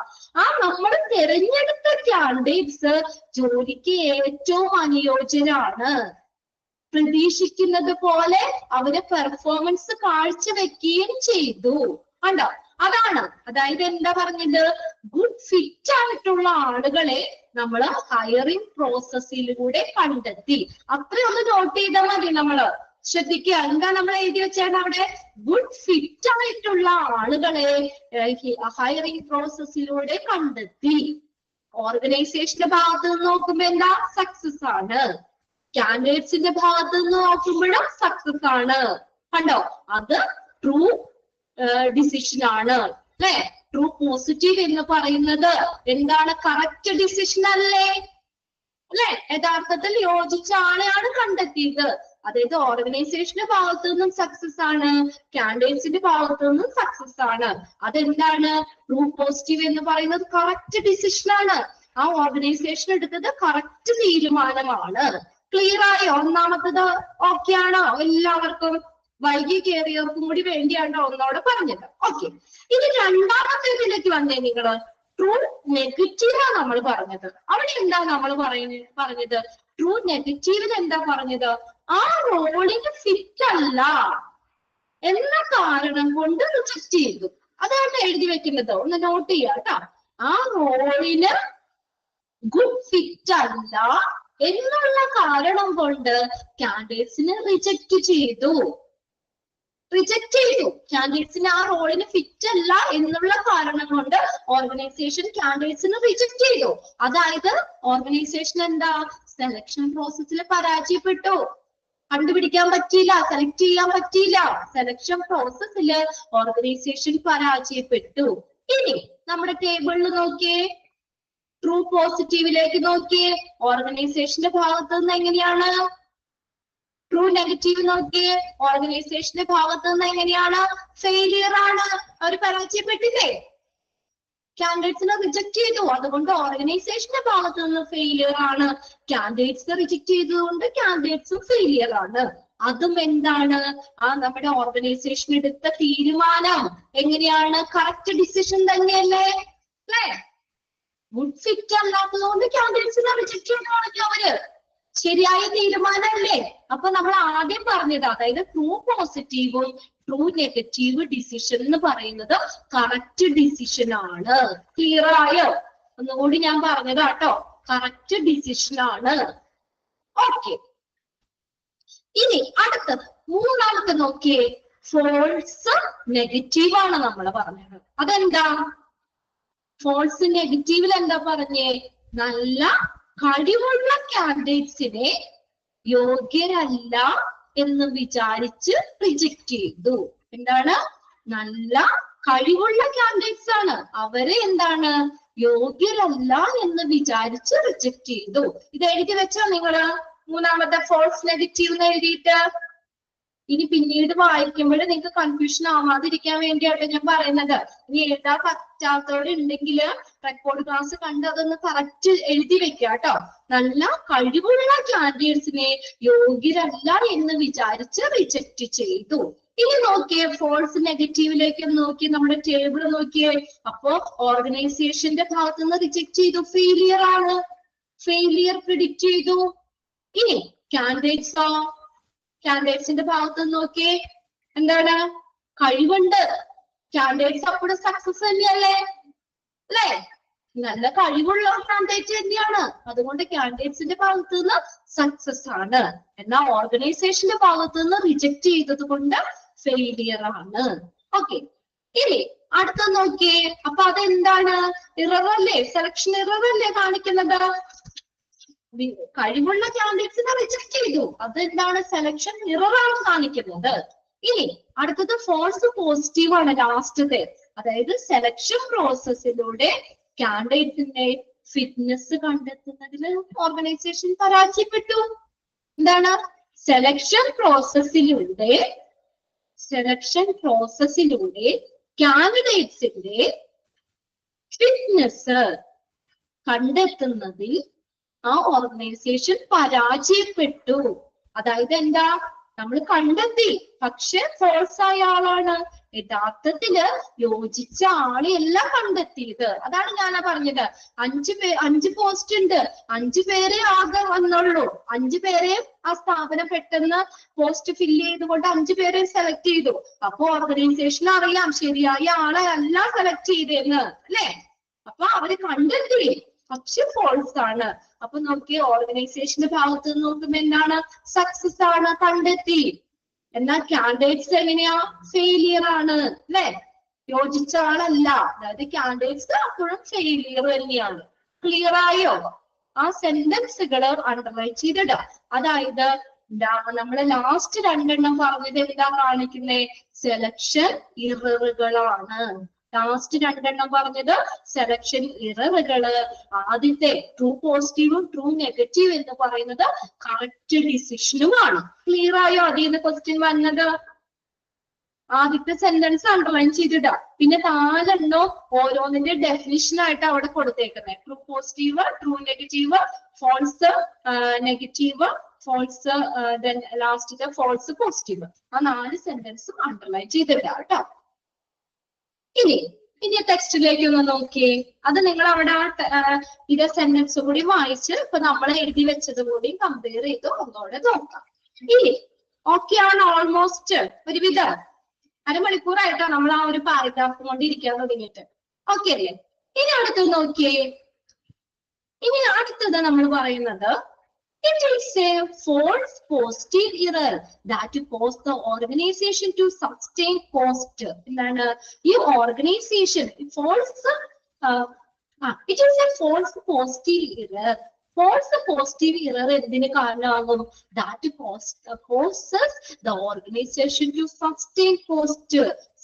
നമ്മൾ തിരഞ്ഞെടുത്ത കാൻഡിഡേറ്റ്സ് ജോലിക്ക് ഏറ്റവും അനുയോജ്യരാണ്, പ്രതീക്ഷിക്കുന്നത് പോലെ അവര് പെർഫോമൻസ് കാഴ്ചവെക്കുകയും ചെയ്തു. കണ്ടോ? അതാണ്, അതായത് എന്താ പറഞ്ഞത്? ഗുഡ് ഫിറ്റ് ആയിട്ടുള്ള ആളുകളെ നമ്മൾ ഹയറിംഗ് പ്രോസസ്സിലൂടെ കണ്ടെത്തി. അത്രയൊന്ന് നോട്ട് ചെയ്താൽ മതി. നമ്മള് ശ്രദ്ധിക്കുക, എന്താ നമ്മൾ എഴുതി വെച്ചാൽ അവിടെ? ഗുഡ് ഫിറ്റ് ആയിട്ടുള്ള ആളുകളെ ഹയറിംഗ് പ്രോസസ്സിലൂടെ കണ്ടെത്തി. ഓർഗനൈസേഷന്റെ ഭാഗത്ത് നിന്ന് നോക്കുമ്പോ എന്താ? സക്സസ് ആണ്. കാൻഡിഡേറ്റ്സിന്റെ ഭാഗത്ത് നിന്ന് നോക്കുമ്പോഴും സക്സസ് ആണ്. കണ്ടോ? അത് ട്രൂ ഡിസിഷൻ ആണ്, അല്ലെ? ട്രൂ പോസിറ്റീവ് എന്ന് പറയുന്നത് എന്താണ്? കറക്റ്റ് ഡിസിഷൻ അല്ലേ? അല്ലെ? യഥാർത്ഥത്തിൽ യോജിച്ച ആളെയാണ് കണ്ടെത്തിയത്. അതായത് ഓർഗനൈസേഷന്റെ ഭാഗത്തു നിന്നും സക്സസ് ആണ്, കാൻഡിഡേറ്റ്സിന്റെ ഭാഗത്തു നിന്നും സക്സസ് ആണ്. അതെന്താണ്? ട്രൂ പോസിറ്റീവ് എന്ന് പറയുന്നത് കറക്റ്റ് ഡിസിഷൻ ആണ്. ആ ഓർഗനൈസേഷൻ എടുത്തത് കറക്റ്റ് തീരുമാനമാണ്. ക്ലിയർ ആയോ? ഒന്നാമത്തത് ഓക്കെ ആണോ എല്ലാവർക്കും? വൈകി കയറിയവർക്കും കൂടി വേണ്ടിയാണ് ഒന്നോടെ പറഞ്ഞത്. ഓക്കെ, ഇനി രണ്ടാമത്തേതിലേക്ക് വന്നേ നിങ്ങള്. ട്രൂ നെഗറ്റീവാ നമ്മൾ പറഞ്ഞത്. അവിടെ എന്താ നമ്മൾ പറഞ്ഞത്? ട്രൂ നെഗറ്റീവിൽ എന്താ പറഞ്ഞത്? ആ റോളിന് ഫിറ്റ് അല്ല എന്ന കാരണം കൊണ്ട് റിജക്ട് ചെയ്തു. അതാണ് എഴുതി വെക്കുന്നത്, ഒന്ന് നോട്ട് ചെയ്യാം കേട്ടോ. ആ റോളിന് ഗുഡ് ഫിറ്റ് അല്ല എന്നുള്ള കാരണം കൊണ്ട് കാൻഡിഡേറ്റ്സിനെ റിജക്ട് ചെയ്തു. കാൻഡിഡേറ്റ്സിന് ആ റോളിന് ഫിറ്റ് അല്ല എന്നുള്ള കാരണം കൊണ്ട് ഓർഗനൈസേഷൻ കാൻഡിഡേറ്റ്സിനെ റിജക്ട് ചെയ്തു. അതായത് ഓർഗനൈസേഷൻ എന്താ? സെലക്ഷൻ പ്രോസസ്സിൽ പരാജയപ്പെട്ടു. കണ്ടുപിടിക്കാൻ പറ്റിയില്ല, സെലക്ട് ചെയ്യാൻ പറ്റിയില്ല. സെലക്ഷൻ പ്രോസസ്സിൽ ഓർഗനൈസേഷൻ പരാജയപ്പെട്ടു. ഇനി നമ്മുടെ ടേബിളിൽ നോക്കിയേ, ട്രൂ പോസിറ്റീവിലേക്ക് നോക്കിയേ. ഓർഗനൈസേഷന്റെ ഭാഗത്ത് നിന്ന് എങ്ങനെയാണ്? ട്രൂ നെഗറ്റീവ് നോക്കിയേ. ഓർഗനൈസേഷന്റെ ഭാഗത്ത് നിന്ന് എങ്ങനെയാണ്? ഫെയിലിയർ ആണ്, അവർ പരാജയപ്പെട്ടില്ലേ? കാൻഡിഡേറ്റ്സിനെ റിജക്ട് ചെയ്തു, അതുകൊണ്ട് ഓർഗനൈസേഷന്റെ ഭാഗത്ത് നിന്ന് ഫെയിലിയർ ആണ്. കാൻഡിഡേറ്റ്സിനെ റിജക്ട് ചെയ്തതുകൊണ്ട് കാൻഡിഡേറ്റ്സും ഫെയിലിയർ ആണ്. അതും എന്താണ് നമ്മുടെ ഓർഗനൈസേഷൻ എടുത്ത തീരുമാനം എങ്ങനെയാണ് കറക്റ്റ് ഡിസിഷൻ തന്നെയല്ലേ അല്ലേ? ഗുഡ് ഫിറ്റ് അല്ലാത്തതുകൊണ്ട് ക്യാൻഡിഡേറ്റ്സിനെ റിജക്ട് ചെയ്യുന്നതാണല്ലോ അവര്. ശരിയായ തീരുമാനമല്ലേ? അപ്പൊ നമ്മൾ ആദ്യം പറഞ്ഞത് അതായത് ട്രൂ പോസിറ്റീവും ട്രൂ നെഗറ്റീവ് ഡിസിഷൻ എന്ന് പറയുന്നത് കറക്റ്റ് ഡിസിഷൻ ആണ്. ക്ലിയർ ആയോ? ഒന്നുകൂടി ഞാൻ പറഞ്ഞതാട്ടോ, കറക്റ്റ് ഡിസിഷൻ ആണ്. ഓക്കെ, ഇനി അടുത്തത് മൂന്നാമത്തെ നോക്കിയേ, ഫോൾസ് നെഗറ്റീവ് ആണ് നമ്മൾ പറഞ്ഞത്. അതെന്താ? ഫോൾസ് നെഗറ്റീവിൽ എന്താ പറഞ്ഞേ? നല്ല കഴിവുള്ള കാൻഡിഡേറ്റ്സിനെ യോഗ്യരല്ല എന്ന് വിചാരിച്ച് റിജക്ട് ചെയ്തു. എന്താണ്? നല്ല കഴിവുള്ള കാൻഡിഡേറ്റ്സ് ആണ്, അവരെ എന്താണ് യോഗ്യരല്ല എന്ന് വിചാരിച്ച് റിജക്ട് ചെയ്തു. ഇത് എഴുതി വെച്ചോ നിങ്ങള്? മൂന്നാമത്തെ ഫോൾസ് നെഗറ്റീവ് എന്ന് എഴുതിയിട്ട്. ഇനി പിന്നീട് വായിക്കുമ്പോൾ നിങ്ങൾക്ക് കൺഫ്യൂഷൻ ആവാതിരിക്കാൻ വേണ്ടിയാണ് ഞാൻ പറയുന്നത്. ഇനി എഴുതാൻ പറ്റാത്തവരുണ്ടെങ്കിൽ റെക്കോർഡ് ക്ലാസ് കണ്ട് അതൊന്ന് കറക്റ്റ് എഴുതി വെക്കുക കേട്ടോ. നല്ല കഴിവുള്ള കാൻഡിഡേറ്റ്സിനെ യോഗ്യരല്ല എന്ന് വിചാരിച്ച് റിജക്ട് ചെയ്തു. ഇനി നോക്കിയേ, ഫോൾസ് നെഗറ്റീവിലേക്ക് നോക്കി നമ്മുടെ ടേബിൾ നോക്കിയേ. അപ്പോ ഓർഗനൈസേഷന്റെ ഭാഗത്ത് നിന്ന് റിജക്ട് ചെയ്തു, ഫെയിലിയർ ആണ്, ഫെയിലിയർ പ്രിഡിക്റ്റ് ചെയ്തു. ഇനി കാൻഡിഡേറ്റ്സോ? കാൻഡിഡേറ്റ്സിന്റെ ഭാഗത്ത് നോക്കിയേ, എന്താണ്? കഴിവുണ്ട്, കാൻഡിഡേറ്റ്സ് അപ്പോഴും സക്സസ് തന്നെയല്ലേ അല്ലേ? നല്ല കഴിവുള്ള കാൻഡിഡേറ്റ് തന്നെയാണ്, അതുകൊണ്ട് കാൻഡിഡേറ്റ്സിന്റെ ഭാഗത്ത് നിന്ന് സക്സസ് ആണ്. എന്നാൽ ഓർഗനൈസേഷന്റെ ഭാഗത്ത് നിന്ന് റിജക്ട് ചെയ്തത് കൊണ്ട് ഫെയിലിയർ ആണ്. ഓക്കെ, ഇനി അടുത്ത നോക്കിയേ. അപ്പൊ അതെന്താണ്? ഇറർ അല്ലേ? സെലക്ഷൻ ഇറർ അല്ലേ കാണിക്കുന്നത്? കഴിവുള്ള കാൻഡിഡേറ്റ്സിനെ റിജക്ട് ചെയ്തു, അതെന്താണ്? സെലക്ഷൻ ഇറർ ആണ് കാണിക്കുന്നത്. ഇനി അടുത്തത് ഫോൾസ് പോസിറ്റീവ് ആണ്, ലാസ്റ്റത്തെ. അതായത് സെലക്ഷൻ പ്രോസസ്സിലൂടെ കാൻഡിഡേറ്റിന്റെ ഫിറ്റ്നസ് കണ്ടെത്തുന്നതിൽ ഓർഗനൈസേഷൻ പരാജയപ്പെട്ടു. എന്താണ്? സെലക്ഷൻ പ്രോസസ്സിലൂടെ കാൻഡിഡേറ്റ്സിന്റെ ഫിറ്റ്നസ് കണ്ടെത്തുന്നതിൽ ആ ഓർഗനൈസേഷൻ പരാജയപ്പെട്ടു. അതായത് എന്താ? നമ്മൾ കണ്ടെത്തി, പക്ഷെ ഫോൾസ് ആയ ആളാണ്. യഥാർത്ഥത്തില് യോജിച്ച ആളെയല്ല കണ്ടെത്തിയത്. അതാണ് ഞാൻ പറഞ്ഞത്. 5 പോസ്റ്റ് ഉണ്ട്, 5 പേരെ ആകെ വന്നുള്ളൂ. 5 പേരെ ആ സ്ഥാപനം പെട്ടെന്ന് പോസ്റ്റ് ഫില്ല് ചെയ്തുകൊണ്ട് 5 പേരെ സെലക്ട് ചെയ്തു. അപ്പൊ ഓർഗനൈസേഷൻ അറിയാം ശരിയായ ആളെ അല്ല സെലക്ട് ചെയ്തേന്ന് അല്ലെ? അപ്പൊ അവര് കണ്ടെത്തി, പക്ഷെ ഫോൾസ് ആണ്. അപ്പൊ നോക്കിയ ഓർഗനൈസേഷന്റെ ഭാഗത്ത് നിന്ന് നോക്കുമ്പോ എന്താണ്? സക്സസ് ആണ്, കണ്ടെത്തി. എന്നാൽ കാൻഡിഡേറ്റ്സ് എങ്ങനെയാ? ഫെയിലിയർ ആണ് അല്ലെ? യോജിച്ച ആളല്ല. അതായത് കാൻഡിഡേറ്റ്സ് അപ്പോഴും ഫെയിലിയർ തന്നെയാണ്. ക്ലിയർ ആയോ? ആ സെന്റൻസുകൾ അണ്ടർലൈൻ ചെയ്തിടുക. അതായത് നമ്മള് ലാസ്റ്റ് 2 പറഞ്ഞത് എന്താ കാണിക്കുന്നേ? സെലക്ഷൻ ഇററുകളാണ്. ലാസ്റ്റ് 2 പറഞ്ഞത് സെലക്ഷൻ ഇററുകള്. ആദ്യത്തെ ട്രൂ പോസിറ്റീവും ട്രൂ നെഗറ്റീവ് എന്ന് പറയുന്നത് കറക്റ്റ് ഡിസിഷനുമാണ്. ക്ലിയർ ആയോ? അതിൽ നിന്ന് ക്വസ്റ്റ്യൻ വന്നത്. ആദ്യത്തെ സെന്റൻസ് അണ്ടർലൈൻ ചെയ്തിടാം. പിന്നെ 4 ഓരോന്നിന്റെ ഡെഫിനിഷൻ ആയിട്ട് അവിടെ കൊടുത്തേക്കുന്നത്. True positive, true negative, false negative, false last false positive. ആ 4 സെന്റൻസും അണ്ടർലൈൻ ചെയ്തിടാം കേട്ടോ. ഇനി ടെക്സ്റ്റിലേക്ക് ഒന്ന് നോക്കിയേ. അത് നിങ്ങൾ അവിടെ ഇതേ സെന്റൻസ് കൂടി വായിച്ച് ഇപ്പൊ നമ്മൾ എഴുതി വെച്ചത് കൂടി കമ്പയർ ചെയ്ത് ഒന്നുകൂടെ നോക്കാം. ഇനി ഓക്കെ ആണ് ഓൾമോസ്റ്റ് ഒരുവിധം. അരമണിക്കൂറായിട്ടോ നമ്മൾ ആ ഒരു പാരഗ്രാഫ് കൊണ്ട് ഇരിക്കാൻ തുടങ്ങിയിട്ട്. ഓക്കെ അല്ലേ? ഇനി അടുത്തത് നോക്കിയേ. ഇനി അടുത്തത് നമ്മൾ പറയുന്നത് it is a false positive error that cause the organization to sustain cost. എന്താണ് ഈ organisation false it is a false positive error. false positive error എന്തിന് കാരണമാകും? that causes the organization to sustain cost.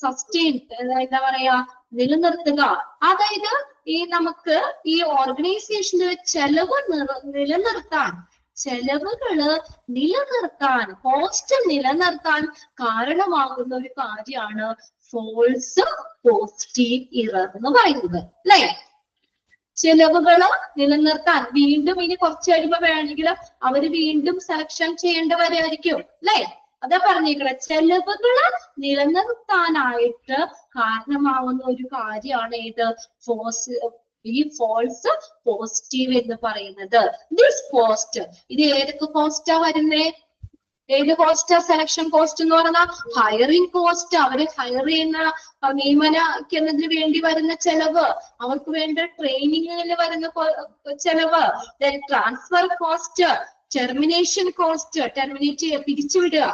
sustain എന്താ പറയാ? നിലനിർത്തുക. അതായത് ഈ നമുക്ക് ഈ ഓർഗനൈസേഷന്റെ ചെലവ് ചെലവുകള് നിലനിർത്താൻ, കോസ്റ്റ് നിലനിർത്താൻ കാരണമാകുന്ന ഒരു കാര്യമാണ് ഫോൾസ് പോസിറ്റീവ് ഇറർ എന്ന് പറയുന്നത് അല്ലെ? ചെലവുകള് നിലനിർത്താൻ വീണ്ടും ഇനി കുറച്ച് കഴിയുമ്പോ വേണമെങ്കിൽ അവര് വീണ്ടും സെലക്ഷൻ ചെയ്യേണ്ടവരായിരിക്കും അല്ലെ? അതാ പറഞ്ഞേക്കണ ചെലവുകള് നിലനിർത്താനായിട്ട് കാരണമാവുന്ന ഒരു കാര്യമാണ് ഏത് ഫോൾസ് പോസിറ്റീവ് എന്ന് പറയുന്നത്. ദിസ് കോസ്റ്റ്, ഇത് ഏതൊക്കെ കോസ്റ്റാ വരുന്നേ? ഏത് കോസ്റ്റാ? സെലക്ഷൻ കോസ്റ്റ് എന്ന് പറഞ്ഞാൽ ഹയറിംഗ് കോസ്റ്റ്, അവര് ഹയർ ചെയ്യുന്ന നിയമനത്തിന് വേണ്ടി വരുന്ന ചെലവ്, അവർക്ക് വേണ്ട ട്രെയിനിങ്ങിന് വരുന്ന ചെലവ്, ട്രാൻസ്ഫർ കോസ്റ്റ്, ടെർമിനേഷൻ കോസ്റ്റ്, പിരിച്ചുവിടുക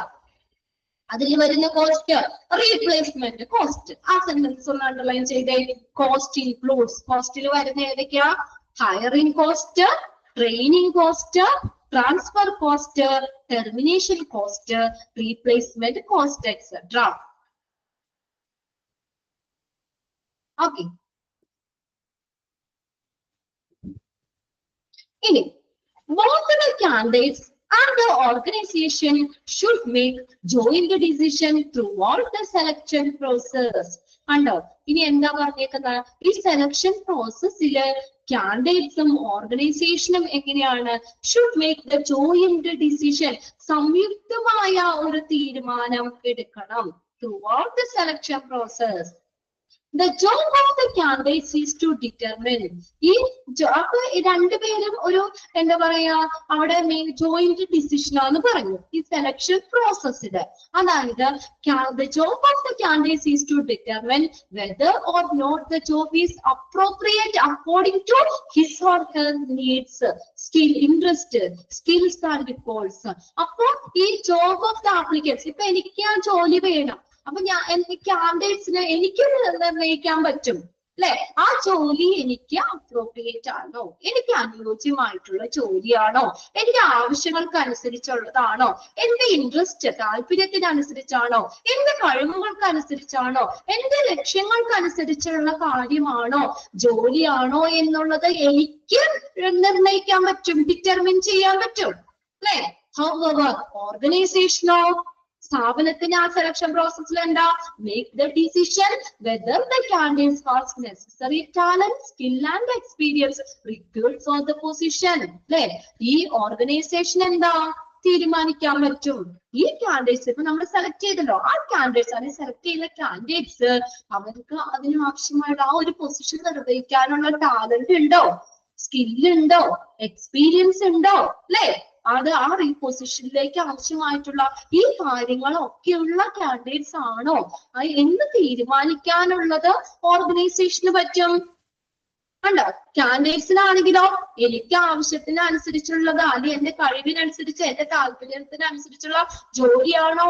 അതിൽ വരുന്ന കോസ്റ്റ്, റീപ്ലേസ്മെന്റ് കോസ്റ്റ്. ആ സെന്റൻസ് ഒന്ന് അണ്ടർലൈൻ ചെയ്തേ. കോസ്റ്റ് ഇൻക്ലൂഡ്സ്, കോസ്റ്റിൽ വരുന്ന ഏതൊക്കെയാ? Hiring cost, training cost, transfer cost, termination cost, replacement cost, etcetera. Okay, ഇനി both the candidates and the organization should make joint decision throughout the selection process. കണ്ടോ, ഇനി എന്താ പറഞ്ഞേക്കുന്നത്? ഈ സെലക്ഷൻ പ്രോസസ്സില് കാൻഡിഡേറ്റ്സും ഓർഗനൈസേഷനും എങ്ങനെയാണ്? Should make the joint decision, സംയുക്തമായ ഒരു തീരുമാനം എടുക്കണം throughout the selection process. The job of the candidates is to determine, ഈ അപ്പൊ രണ്ടുപേരും ഒരു എന്താ പറയാ അവിടെ ജോയിന്റ് ഡിസിഷൻ ആണെന്ന് പറഞ്ഞു ഈ സെലക്ഷൻ പ്രോസസ്സില്. അതായത് the job of the candidates is to determine whether or not the job is appropriate according to his or her needs, skill, interest, skills and goals. അപ്പൊ ഈ job of the applicants, ഇപ്പൊ എനിക്ക് ആ ജോലി വേണം, അപ്പൊ കാൻഡിഡേറ്റ്സിന് എനിക്ക് നിർണ്ണയിക്കാൻ പറ്റും അല്ലെ, ആ ജോലി എനിക്ക് അപ്രോപ്രിയേറ്റ് ആണോ, എനിക്ക് അനുയോജ്യമായിട്ടുള്ള ജോലിയാണോ, എന്റെ ആവശ്യങ്ങൾക്ക് അനുസരിച്ചുള്ളതാണോ, എന്റെ ഇൻട്രസ്റ്റ് താല്പര്യത്തിനനുസരിച്ചാണോ, എന്റെ കഴിവുകൾക്ക് അനുസരിച്ചാണോ, എന്റെ ലക്ഷ്യങ്ങൾക്ക് അനുസരിച്ചുള്ള കാര്യമാണോ, ജോലിയാണോ എന്നുള്ളത് എനിക്ക് നിർണ്ണയിക്കാൻ പറ്റും, ഡിറ്റർമിൻ ചെയ്യാൻ പറ്റും അല്ലെ. However, ഓർഗനൈസേഷനോ സ്ഥാപനത്തിന് ആ സെലക്ഷൻ പ്രോസസ്സിൽ എന്താ? Make the decision whether the candidates has necessary talent, skill and experience required for the position അല്ലെ. ഈ ഓർഗനൈസേഷൻ എന്താ തീരുമാനിക്കാൻ പറ്റും ഈ കാൻഡിഡേറ്റ്സ് ഇപ്പൊ നമ്മൾ സെലക്ട് ചെയ്തല്ലോ, ആ കാൻഡിഡേറ്റ്സ് അല്ലെങ്കിൽ സെലക്ട് ചെയ്യുന്ന കാൻഡിഡേറ്റ്സ് അവർക്ക് അതിന് ആവശ്യമായിട്ട് ആ ഒരു പൊസിഷൻ നിർവഹിക്കാനുള്ള ടാലന്റ് ഉണ്ടോ, സ്കില്ലുണ്ടോ, എക്സ്പീരിയൻസ് ഉണ്ടോ അല്ലെ, അത് ആ പൊസിഷനിലേക്ക് ആവശ്യമായിട്ടുള്ള ഈ കാര്യങ്ങളൊക്കെയുള്ള കാൻഡിഡേറ്റ്സ് ആണോ എന്ന് തീരുമാനിക്കാനുള്ളത് ഓർഗനൈസേഷന് പറ്റും. കണ്ടോ, കാൻഡിഡേറ്റ്സിനാണെങ്കിലോ എനിക്ക് ആവശ്യത്തിനനുസരിച്ചുള്ളത് അല്ലെങ്കിൽ എന്റെ കഴിവിനനുസരിച്ച് എന്റെ താല്പര്യത്തിനനുസരിച്ചുള്ള ജോലിയാണോ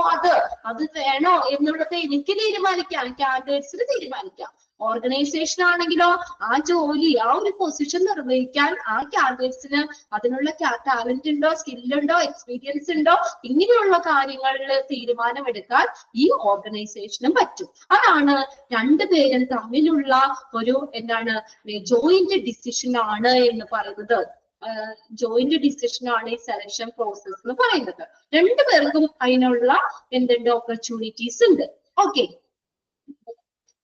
അത് വേണോ എന്നുള്ളത് എനിക്ക് തീരുമാനിക്കാം, കാൻഡിഡേറ്റ്സിന് തീരുമാനിക്കാം. ഓർഗനൈസേഷൻ ആണെങ്കിലോ ആ ജോലി ആ ഒരു പൊസിഷൻ നിർവഹിക്കാൻ ആ കാൻഡിഡേറ്റ്സിന് അതിനുള്ള ടാലന്റ് ഉണ്ടോ, സ്കില്ലുണ്ടോ, എക്സ്പീരിയൻസ് ഉണ്ടോ, ഇങ്ങനെയുള്ള കാര്യങ്ങളിൽ തീരുമാനമെടുക്കാൻ ഈ ഓർഗനൈസേഷനും പറ്റും. അതാണ് രണ്ടുപേരും തമ്മിലുള്ള ഒരു എന്താണ് ജോയിന്റ് ഡിസിഷൻ ആണ് എന്ന് പറയുന്നത്. ജോയിന്റ് ഡിസിഷൻ ആണ് ഈ സെലക്ഷൻ പ്രോസസ് എന്ന് പറയുന്നത്. രണ്ടുപേർക്കും അതിനുള്ള എന്തുണ്ട് ഓപ്പർച്യൂണിറ്റീസ് ഉണ്ട്. ഓക്കെ,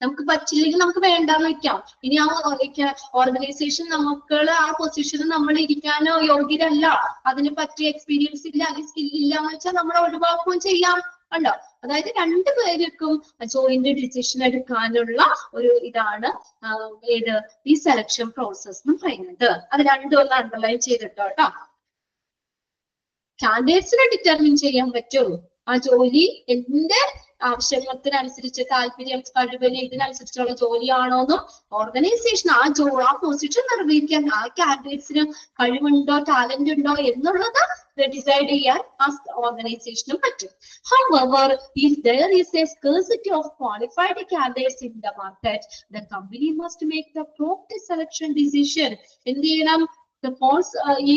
നമുക്ക് പറ്റില്ലെങ്കിൽ നമുക്ക് വേണ്ടാന്ന് വെക്കാം. ഇനി ആ ഓർഗനൈസേഷൻ നമുക്ക് ആ പൊസിഷനിൽ നമ്മൾ ഇരിക്കാനോ യോഗ്യരല്ല, അതിന് പറ്റിയ എക്സ്പീരിയൻസ് ഇല്ല അല്ലെങ്കിൽ സ്കില്ലില്ല എന്ന് വെച്ചാൽ നമ്മൾ ഒഴിവാക്കുകയും ചെയ്യാം. കണ്ടോ, അതായത് രണ്ടുപേർക്കും ജോയിന്റ് ഡിസിഷൻ എടുക്കാനുള്ള ഒരു ഇതാണ് ഏത് ഈ സെലക്ഷൻ പ്രോസസ് എന്ന് പറയുന്നത്. അത് രണ്ടും ഒന്ന് അണ്ടർലൈൻ ചെയ്തിട്ടോ കേട്ടോ. കാൻഡിഡേറ്റ്സിനെ ഡിറ്റർമിൻ ചെയ്യാൻ പറ്റും ആ ജോലി എന്റെ ആവശ്യത്തിനനുസരിച്ച് താല്പര്യം കഴിവിന് ഇതിനനുസരിച്ചുള്ള ജോലിയാണോന്നും ഓർഗനൈസേഷൻ ആ പൊസിഷൻ നിർവഹിക്കാൻ ആ കാൻഡിഡേറ്റ്സിന് കഴിവുണ്ടോ ടാലന്റ് ഉണ്ടോ എന്നുള്ളത് ഡിസൈഡ് ചെയ്യാൻ ആ ഓർഗനൈസേഷനും പറ്റും. However, if there is a scarcity of qualified candidates in the market, the company must make the proper selection decision. എന്ത് ചെയ്യണം? ഈ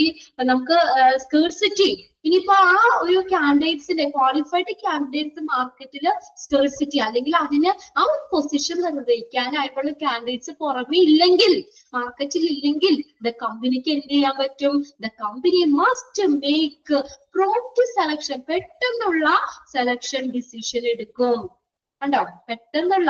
നമുക്ക് സ്കേഴ്സിറ്റി, ഇനിയിപ്പോ ആ ഒരു കാൻഡിഡേറ്റ്സിന്റെ ക്വാളിഫൈഡ് കാൻഡിഡേറ്റ്സ് മാർക്കറ്റില് സ്കേഴ്സിറ്റി അല്ലെങ്കിൽ അതിന് ആ ഒരു പൊസിഷൻ നിർവഹിക്കാനായിട്ടുള്ള കാൻഡിഡേറ്റ്സ് പുറമെ ഇല്ലെങ്കിൽ, മാർക്കറ്റിൽ ഇല്ലെങ്കിൽ ദ കമ്പനിക്ക് എന്ത് ചെയ്യാൻ പറ്റും? The company must make prompt selection, പെട്ടെന്നുള്ള സെലക്ഷൻ ഡിസിഷൻ എടുക്കും. കണ്ടോ, പെട്ടെന്നുള്ള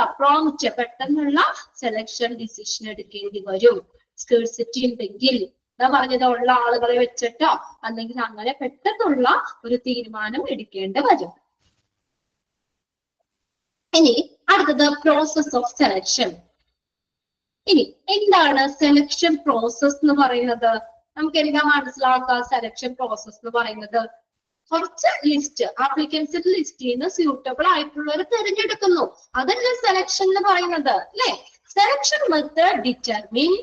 സെലക്ഷൻ ഡിസിഷൻ എടുക്കേണ്ടി വരും. സ്കേഴ്സിറ്റി ഉണ്ടെങ്കിൽ പറഞ്ഞതുള്ള ആളുകളെ വെച്ചിട്ടോ അല്ലെങ്കിൽ അങ്ങനെ പെട്ടെന്നുള്ള ഒരു തീരുമാനം എടുക്കേണ്ടി വരും. ഇനി അടുത്തത് പ്രോസസ് ഓഫ് സെലക്ഷൻ. ഇനി എന്താണ് സെലക്ഷൻ പ്രോസസ് എന്ന് പറയുന്നത്? നമുക്ക് എന്താ മനസ്സിലാക്കുക? സെലക്ഷൻ പ്രോസസ് എന്ന് പറയുന്നത് കുറച്ച് ലിസ്റ്റ്, ആപ്ലിക്കൻസിന്റെ ലിസ്റ്റിൽ നിന്ന് സ്യൂട്ടബിൾ ആയിട്ടുള്ളവർ തിരഞ്ഞെടുക്കുന്നു. അതല്ലേ സെലക്ഷൻ എന്ന് പറയുന്നത്, അല്ലെ? Selection method determine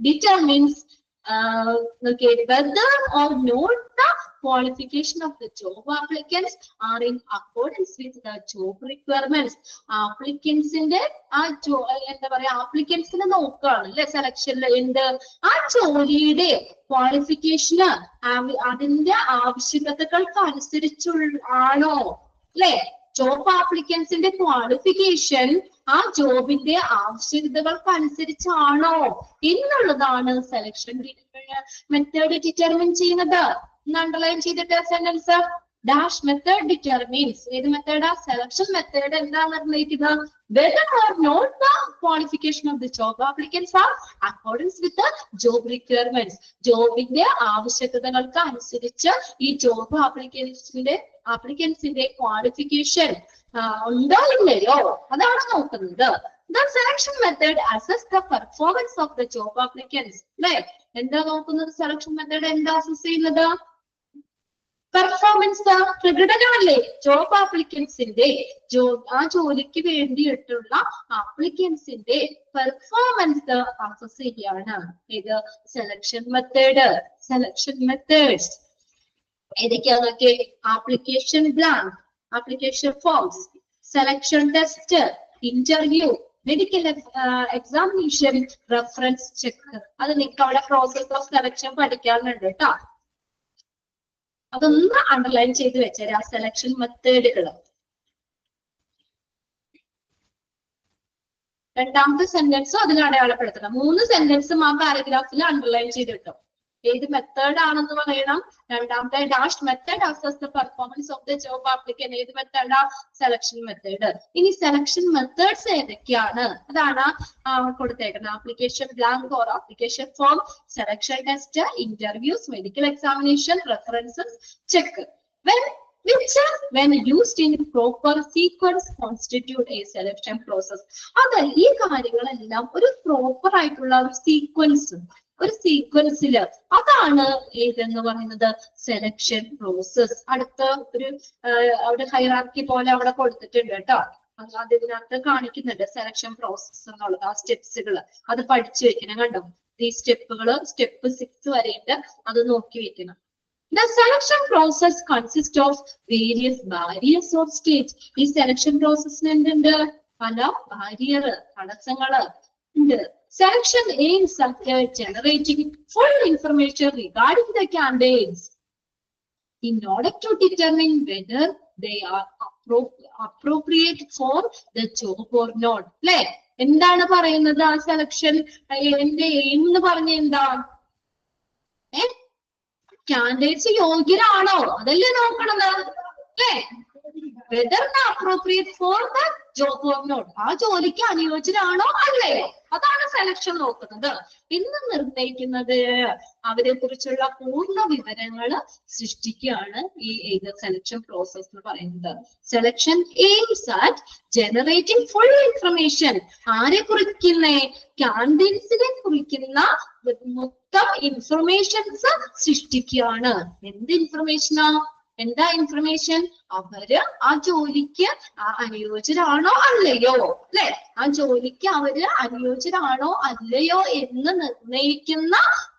determines whether or not the qualification of the job applicants are in accordance with the job requirements. Applicants-ന്റെ എന്താ പറയാ, ആപ്ലിക്കൻസിനെ നോക്കുകയാണ് അല്ലെ സെലക്ഷനിൽ. എന്ത്? ആ ജോലിയുടെ ക്വാളിഫിക്കേഷന് അതിന്റെ ആവശ്യകതകൾക്ക് അനുസരിച്ചുള്ളാണോ അല്ലെ? ജോബ് ആപ്ലിക്കൻസിന്റെ ക്വാളിഫിക്കേഷൻ ആ ജോബിന്റെ ആവശ്യകതകൾക്ക് അനുസരിച്ചാണോ എന്നുള്ളതാണ് സെലക്ഷൻ മെത്തേഡ് ഡിറ്റർമിൻ ചെയ്യുന്നത്. അണ്ടർലൈൻ ചെയ്തിട്ട് സെന്റൻസ് ഡാഷ് മെത്തേഡ് ഡിറ്റർമിൻസ്. ഏത് മെത്തേഡാ? സെലക്ഷൻ മെത്തേഡ് എന്താ നിർണ്ണയിക്കുന്നത്? whether or not the qualification of the job applicants are accordance with the job requirements. ജോബിന്റെ ആവശ്യകതകൾക്ക് അനുസരിച്ച് ഈ ജോബ് ആപ്ലിക്കൻസിന്റെ ക്വാളിഫിക്കേഷൻ ഉണ്ടോ ഇല്ലയോ അതാണ് നോക്കുന്നത്. The selection method assess the performance of the job applicants. അല്ലെ? എന്താ നോക്കുന്നത്? സെലക്ഷൻ മെത്തേഡ് എന്താ അസസ് ചെയ്യുന്നത്? പെർഫോമൻസ്, പ്രകടനമല്ലേ? ജോബ് ആപ്ലിക്കൻസിന്റെ ആ ജോലിക്ക് വേണ്ടിയിട്ടുള്ള ആപ്ലിക്കൻസിന്റെ പെർഫോമൻസ് അസസ് ചെയ്യാണ് ഇത് സെലക്ഷൻ മെത്തേഡ്. സെലക്ഷൻ മെത്തേഡ്സ് ഏതൊക്കെയാന്നൊക്കെ? Application blank, application forms, selection test, interview, medical examination, reference check. അത് നിങ്ങൾക്ക് അവിടെ പ്രോസസ് ഓഫ് സെലക്ഷൻ പഠിക്കാനുണ്ട് കേട്ടോ. അതൊന്ന് അണ്ടർലൈൻ ചെയ്ത് വെച്ചേരാ സെലക്ഷൻ മെത്തേഡുകൾ. രണ്ടാമത്തെ സെന്റൻസും അതിൽ അടയാളപ്പെടുത്തണം. 3 സെന്റൻസും ആ പാരഗ്രാഫിൽ അണ്ടർലൈൻ ചെയ്തിട്ടും ഏത് മെത്തേഡ് ആണെന്ന് പറയണം. രണ്ടാമത്തെ dash method assess the performance of the job applicant. ഏത് മെത്തേഡാ? Selection method. ഇനി സെലക്ഷൻ മെത്തേഡ്സ് ഏതൊക്കെയാണ് അതാണ് കൊടുത്തേക്കുന്നത്. Application blank or application form, selection test, interviews, medical examination, references check. when used in proper sequence constitute a selection process. അത് ഈ കാര്യങ്ങളെല്ലാം ഒരു പ്രോപ്പർ ആയിട്ടുള്ള ഒരു സീക്വൻസില് അതാണ് ഏതെന്ന് പറയുന്നത് സെലക്ഷൻ പ്രോസസ്. അടുത്ത ഒരു അവിടെ ഹൈറാർക്കി പോലെ അവിടെ കൊടുത്തിട്ടുണ്ട് കേട്ടോ. അതിനകത്ത് കാണിക്കുന്നുണ്ട് സെലക്ഷൻ പ്രോസസ് എന്നുള്ളത്. ആ സ്റ്റെപ്സുകൾ അത് പഠിച്ചു വെക്കണം. കണ്ടോ? ഈ സ്റ്റെപ്പുകള് സ്റ്റെപ്പ് 6 വരെയുണ്ട്, അത് നോക്കി വെക്കണം. The selection process consists of various barriers or stage. ഈ സെലക്ഷൻ പ്രോസസ്സിന് എന്തുണ്ട്? പല ബാരിയർ, തടസ്സങ്ങള് ഉണ്ട്. Selection aims at generating full information regarding the candidates in order to determine whether they are appropriate for the job or not. അല്ലെ? എന്താണ് പറയുന്നത്? ആ selection എന്റെ aim എന്ന് പറഞ്ഞ എന്താ? കാൻഡിഡേറ്റ്സ് യോഗ്യരാണോ അതല്ലേ നോക്കണത് അല്ലേ? Whether appropriate for the job or not. ആ ജോലിക്ക് അനുയോജ്യരാണോ അല്ലേ? അതാണ് സെലക്ഷൻ നോക്കുന്നത്. ഇന്ന് നിർണ്ണയിക്കുന്നത് അവരെ കുറിച്ചുള്ള പൂർണ്ണ വിവരങ്ങൾ സൃഷ്ടിക്കുകയാണ് ഈ സെലക്ഷൻ പ്രോസസ് എന്ന് പറയുന്നത്. Selection aims at generating full information. ആരെ കുറിക്കുന്നേ? കാൻഡിഡേറ്റ്സിനെ കുറിക്കുന്ന മൊത്തം ഇൻഫർമേഷൻസ് സൃഷ്ടിക്കുകയാണ്. എന്ത് ഇൻഫർമേഷനാ? എന്താ ഇൻഫർമേഷൻ? അവര് ആ ജോലിക്ക് അനുയോജ്യരാണോ അല്ലയോ അല്ലെ? ആ ജോലിക്ക് അവര് അനുയോജ്യരാണോ അല്ലയോ എന്ന് നിർണ്ണയിക്കുന്ന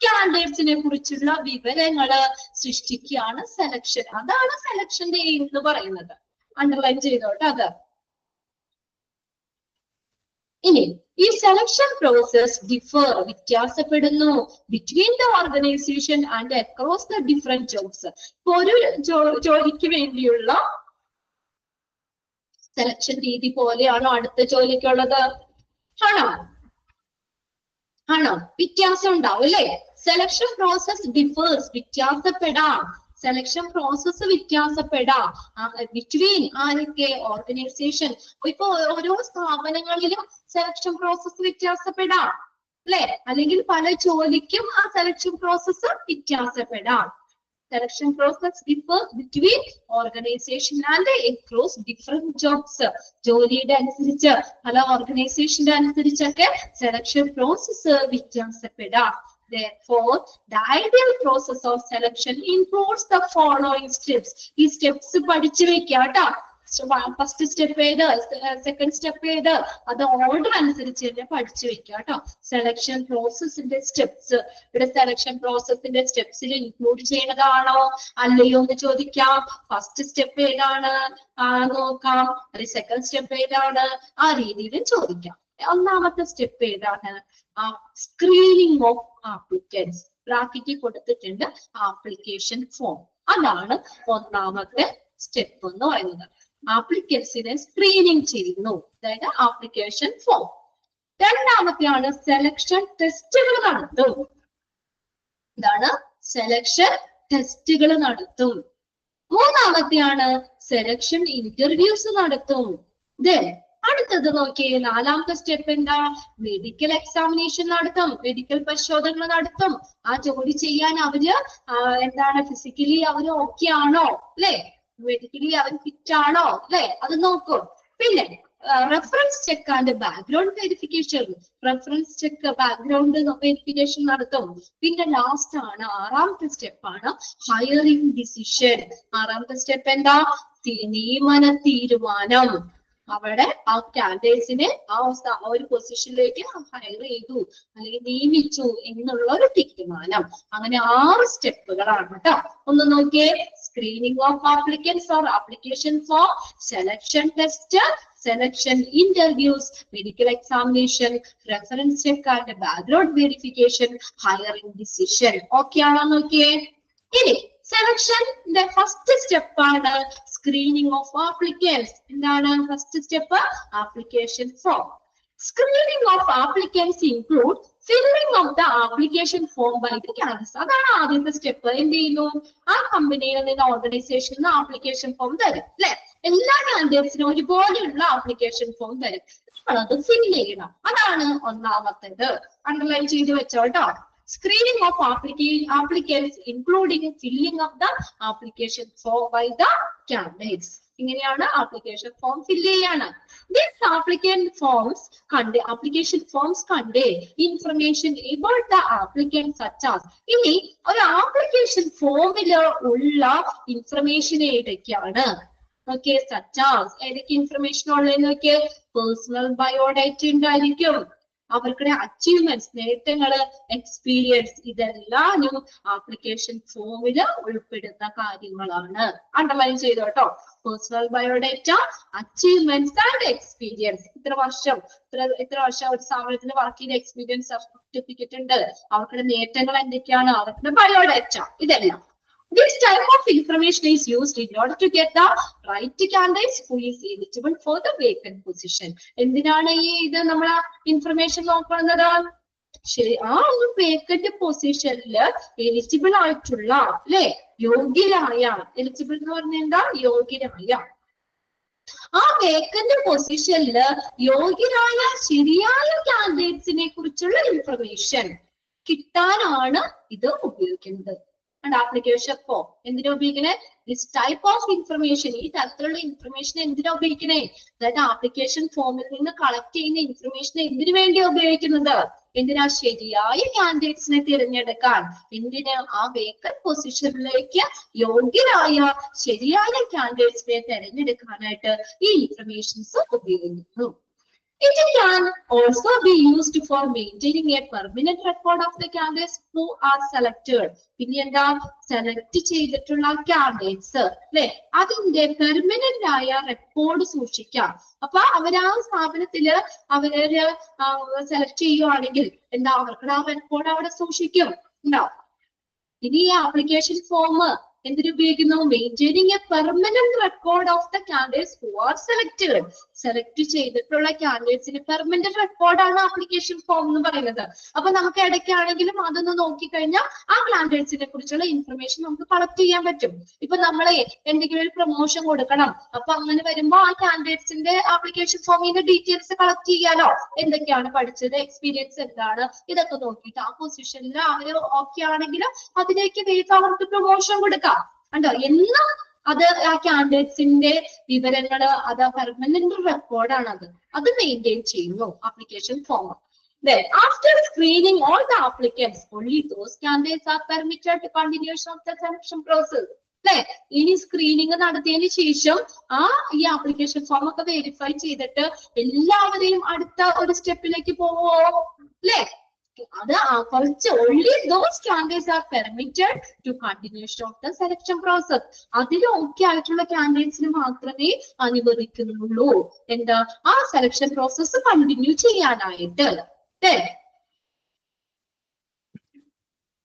കാൻഡിഡേറ്റ്സിനെ കുറിച്ചുള്ള വിവരങ്ങള് സൃഷ്ടിക്കുകയാണ് സെലക്ഷൻ. അതാണ് സെലക്ഷന്റെ എയിം എന്ന് പറയുന്നത്. അണ്ടർലൈൻ ചെയ്തോട്ടെ അത്. ഇനി ഈ സെലക്ഷൻ പ്രോസസ് വ്യത്യാസപ്പെടുന്നു between the organisation and across the different jobs. ഇപ്പൊ ഒരു ജോലിക്ക് വേണ്ടിയുള്ള സെലക്ഷൻ രീതി പോലെയാണോ അടുത്ത ജോലിക്കുള്ളത്? ആണോ? വ്യത്യാസം ഉണ്ടാവും അല്ലെ? സെലക്ഷൻ പ്രോസസ് വ്യത്യാസപ്പെടാം. സെലക്ഷൻ പ്രോസസ് വ്യത്യാസപ്പെടാം ബിറ്റ്വീൻ ആരൊക്കെ? ഓർഗനൈസേഷൻ. ഇപ്പൊ ഓരോ സ്ഥാപനങ്ങളിലും സെലക്ഷൻ പ്രോസസ് വ്യത്യാസപ്പെടാം അല്ലെ? അല്ലെങ്കിൽ പല ജോലിക്കും ആ സെലക്ഷൻ പ്രോസസ് വ്യത്യാസപ്പെടാം. selection process differs between organization and across different jobs. ജോലിയുടെ അനുസരിച്ച് പല ഓർഗനൈസേഷന്റെ അനുസരിച്ചൊക്കെ സെലക്ഷൻ പ്രോസസ് വ്യത്യാസപ്പെടാം. Therefore, the ideal process of selection includes the following steps. ഈ സ്റ്റെപ്സ് പഠിച്ചു വെക്കാട്ടോ. ഫസ്റ്റ് സ്റ്റെപ്പ് ഏത്, സെക്കൻഡ് സ്റ്റെപ്പ് ഏത്, അത് ഓർഡർ അനുസരിച്ച് തന്നെ പഠിച്ചു വെക്കാട്ടോ. സെലക്ഷൻ പ്രോസസ്സിന്റെ സ്റ്റെപ്സ് ഇവിടെ സെലക്ഷൻ പ്രോസസ്സിന്റെ സ്റ്റെപ്സിൽ ഇൻക്ലൂഡ് ചെയ്യുന്നതാണോ അല്ലയോ എന്ന് ചോദിക്കാം. ഫസ്റ്റ് സ്റ്റെപ്പ് ഏതാണ് നോക്കാം, സെക്കൻഡ് സ്റ്റെപ്പ് ഏതാണ്, ആ രീതിയിൽ ചോദിക്കാം. ഒന്നാമത്തെ സ്റ്റെപ്പ് ഏതാണ്, സ്ക്രീനിങ് ഓഫ് ആപ്ലിക്കൻസ്. ബ്രാക്കറ്റിൽ കൊടുത്തിട്ടുണ്ട് ആപ്ലിക്കേഷൻ ഫോം. അതാണ് ഒന്നാമത്തെ സ്റ്റെപ്പ് എന്ന് പറയുന്നത്. ആപ്ലിക്കൻസിനെ സ്ക്രീനിങ് ചെയ്യുന്നു, അതായത് ആപ്ലിക്കേഷൻ ഫോം. രണ്ടാമത്തെയാണ് സെലക്ഷൻ ടെസ്റ്റുകൾ നടത്തും. ഇതാണ് സെലക്ഷൻ ടെസ്റ്റുകൾ നടത്തും. മൂന്നാമത്തെയാണ് സെലക്ഷൻ ഇന്റർവ്യൂസ് നടത്തും. അടുത്തത് നോക്കിയേ, നാലാമത്തെ സ്റ്റെപ്പ് എന്താ, മെഡിക്കൽ എക്സാമിനേഷൻ നടത്തും, മെഡിക്കൽ പരിശോധന നടത്തും. ആ ജോലി ചെയ്യാൻ അവര് എന്താണ് ഫിസിക്കലി അവര് ഓക്കെ ആണോ അല്ലെ, മെഡിക്കലി അവർ ഫിറ്റ് ആണോ അല്ലെ, അത് നോക്കും. പിന്നെ reference check and background verification, reference check background verification നടത്തും. പിന്നെ ലാസ്റ്റ് ആണ് ആറാമത്തെ സ്റ്റെപ്പ് ആണ് ഹയറിംഗ് ഡിസിഷൻ. ആറാമത്തെ സ്റ്റെപ്പ് എന്താ, നിയമന തീരുമാനം. അവിടെ ആ കാൻഡിഡേറ്റ്സിനെ ആ ഒരു പൊസിഷനിലേക്ക് ഹയർ ചെയ്തു അല്ലെങ്കിൽ നിയമിച്ചു എന്നുള്ള ഒരു തീരുമാനം. അങ്ങനെ 6 സ്റ്റെപ്പുകളാണ് കേട്ടോ. ഒന്ന് നോക്കിയേ, screening of applicants or application form, selection test, selection interviews, medical examination, reference check and background verification, hiring decision. Okay ആണോ നോക്കിയേ. ഇനി സെലക്ഷന്റെ ഫസ്റ്റ് സ്റ്റെപ്പ് ആണ് സ്ക്രീനിങ് ഓഫ് ആപ്ലിക്കൻസ്. എന്താണ് first step, application form. Screening of applicants include filling of the application form by the candidates. അതാണ് ആദ്യത്തെ step. എന്ത് ചെയ്യുന്നു, ആ കമ്പനിയിൽ നിന്ന് ഓർഗനൈസേഷനിൽ ആപ്ലിക്കേഷൻ ഫോം തരും അല്ലെ. എല്ലാ കാൻഡിഡേറ്റ്സിനും ഒരുപോലെയുള്ള ആപ്ലിക്കേഷൻ ഫോം തരും, അത് ഫില്ല് ചെയ്യണം. അതാണ് ഒന്നാമത്തേത്. അണ്ടർലൈൻ ചെയ്ത് വെച്ചോട്ടോ. Screening of applicants including filling of the application form by the candidates. ഇങ്ങനെയാണ് ആപ്ലിക്കേഷൻ ഫോം ഫില്ല് ചെയ്യാണ്. These application forms contain information about the applicant such as. ഇനി ഒരു ആപ്ലിക്കേഷൻ ഫോമിൽ ഉള്ള ഇൻഫർമേഷൻ ഏതൊക്കെയാണ്, ഓക്കെ, such as ഏതൊക്കെ information ഉള്ളതെന്ന് നോക്കിയേ. പേഴ്സണൽ ബയോഡേറ്റ ഉണ്ടായിരിക്കും, അവർക്കുടെ അച്ചീവ്മെന്റ്സ്, നേട്ടങ്ങള്, എക്സ്പീരിയൻസ്, ഇതെല്ലാനും ആപ്ലിക്കേഷൻ ഫോമില് ഉൾപ്പെടുന്ന കാര്യങ്ങളാണ്. അണ്ടർലൈൻ ചെയ്തോട്ടോ. Personal biodata, achievements and experience. ഇത്ര വർഷം ഒരു സ്ഥാപനത്തിന് വർക്ക് ചെയ്ത എക്സ്പീരിയൻസ് സർട്ടിഫിക്കറ്റ് ഉണ്ട്, അവർക്കുടെ നേട്ടങ്ങൾ എന്തൊക്കെയാണ്, അവർക്കുടെ ബയോഡേറ്റ, ഇതെല്ലാം. This type of information is used in order to get the right candidates who is eligible for the vacant position. എന്തിനാണ് ഇത് നമ്മൾ ഇൻഫർമേഷൻ നോക്കുന്നത്, ശരി, ആ ഒരു വേക്കന്റ് പൊസിഷനില് എലിജിബിൾ ആയിട്ടുള്ള അല്ലെ, യോഗ്യരായ, എലിജിബിൾ എന്ന് പറഞ്ഞാൽ എന്താ, യോഗ്യരായ, ആ വേക്കന്റ് പൊസിഷനില് യോഗ്യരായ ശരിയായ കാൻഡിഡേറ്റ്സിനെ കുറിച്ചുള്ള ഇൻഫർമേഷൻ കിട്ടാനാണ് ഇത് ഉപയോഗിക്കുന്നത്. And application form എന്തിനാ ഉപയോഗിക്കണേ, this type of information, ഈ തരത്തിലുള്ള ഇൻഫർമേഷൻ എന്തിനാ ഉപയോഗിക്കണേ, അതായത് ആപ്ലിക്കേഷൻ ഫോമിൽ നിന്ന് കളക്ട് ചെയ്യുന്ന ഇൻഫർമേഷൻ എന്തിനു വേണ്ടിയാ ഉപയോഗിക്കുന്നത്, എന്തിനാ, ശരിയായ കാൻഡിഡേറ്റ്സിനെ തിരഞ്ഞെടുക്കാൻ, എന്തിന്, ആ വേക്കന്റ് പൊസിഷനിലേക്ക് യോഗ്യരായ ശരിയായ കാൻഡിഡേറ്റ്സിനെ തിരഞ്ഞെടുക്കാനായിട്ട് ഈ ഇൻഫർമേഷൻസ് ഉപയോഗിക്കുന്നു. It can also be used for maintaining a permanent record of the candidates who are selected. പിന്നെ എന്താ, സെലക്ട് ചെയ്തിട്ടുള്ള കാൻഡിഡേറ്റ്സ് അല്ലെ, അതിന്റെ പെർമനന്റ് ആയ റെക്കോർഡ് സൂക്ഷിക്കാം. അപ്പൊ അവരാ സ്ഥാപനത്തില് അവര് സെലക്ട് ചെയ്യുവാണെങ്കിൽ എന്താ, അവർക്ക് ആ റെക്കോർഡ് അവിടെ സൂക്ഷിക്കും ഉണ്ടാവും. ഇനി ഈ ആപ്ലിക്കേഷൻ ഫോം എന്തിനു ഉപയോഗിക്കുന്നു, maintaining A permanent record of the candidates who are selected. Select ചെയ്തിട്ടുള്ള കാൻഡിഡേറ്റ്സിന് പെർമനന്റ് റെക്കോർഡാണ് ആപ്ലിക്കേഷൻ ഫോം എന്ന് പറയുന്നത്. അപ്പൊ നമുക്ക് ഇടയ്ക്കാണെങ്കിലും അതൊന്ന് നോക്കിക്കഴിഞ്ഞാൽ ആ കാൻഡിഡേറ്റ്സിനെ കുറിച്ചുള്ള ഇൻഫർമേഷൻ നമുക്ക് കളക്ട് ചെയ്യാൻ പറ്റും. ഇപ്പൊ നമ്മളെ എന്തെങ്കിലും ഒരു പ്രൊമോഷൻ കൊടുക്കണം, അപ്പൊ അങ്ങനെ വരുമ്പോ ആ കാൻഡിഡേറ്റ്സിന്റെ ആപ്ലിക്കേഷൻ ഫോമിന്റെ ഡീറ്റെയിൽസ് കളക്ട് ചെയ്യാലോ. എന്തൊക്കെയാണ് പഠിച്ചത്, എക്സ്പീരിയൻസ് എന്താണ്, ഇതൊക്കെ നോക്കിയിട്ട് ആ പൊസിഷനിൽ അവര് ഓക്കെ ആണെങ്കിൽ അതിലേക്ക് വേഗം അവർക്ക് പ്രൊമോഷൻ കൊടുക്കാം. കണ്ടോ, എന്നും അത് ആ കാൻഡിഡേറ്റ്സിന്റെ വിവരങ്ങള് അത് പെർമനന്റ് റെക്കോർഡാണ്, അത് മെയിൻറ്റെയിൻ ചെയ്യുന്നു application form. Then, after screening all the applicants, only those candidates are permitted to continuation of the selection process. അല്ലെ, ഇനി സ്ക്രീനിങ് നടത്തിയതിനു ശേഷം ഈ ആപ്ലിക്കേഷൻ ഫോം ഒക്കെ വെരിഫൈ ചെയ്തിട്ട് എല്ലാവരെയും അടുത്ത ഒരു സ്റ്റെപ്പിലേക്ക് പോവോ? അല്ലെ, അത് കുറച്ച് only those candidates are permitted to continuation of the selection process. അതിൽ ഓക്കെ ആയിട്ടുള്ള കാൻഡിഡേറ്റ്സിന് മാത്രമേ അനുവദിക്കുന്നുള്ളൂ എന്താ ആ സെലക്ഷൻ പ്രോസസ് കണ്ടിന്യൂ ചെയ്യാനായിട്ട്.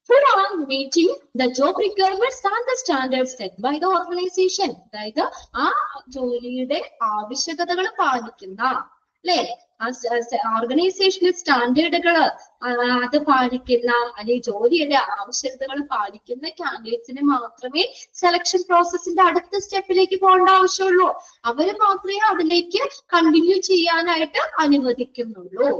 For meeting the job requirements and the standards set by the organization. അതായത് ആ ജോലിയുടെ ആവശ്യകതകൾ പാലിക്കുന്ന അല്ലെ ഓർഗനൈസേഷനിൽ സ്റ്റാൻഡേർഡുകൾ അത് പാലിക്കുന്ന അല്ലെങ്കിൽ ജോലിയുടെ ആവശ്യകതകൾ പാലിക്കുന്ന കാൻഡിഡേറ്റ്സിന് മാത്രമേ സെലക്ഷൻ പ്രോസസ്സിന്റെ അടുത്ത സ്റ്റെപ്പിലേക്ക് പോകേണ്ട ആവശ്യമുള്ളൂ. അവര് മാത്രമേ അതിലേക്ക് കണ്ടിന്യൂ ചെയ്യാനായിട്ട് അനുവദിക്കുന്നുള്ളൂ.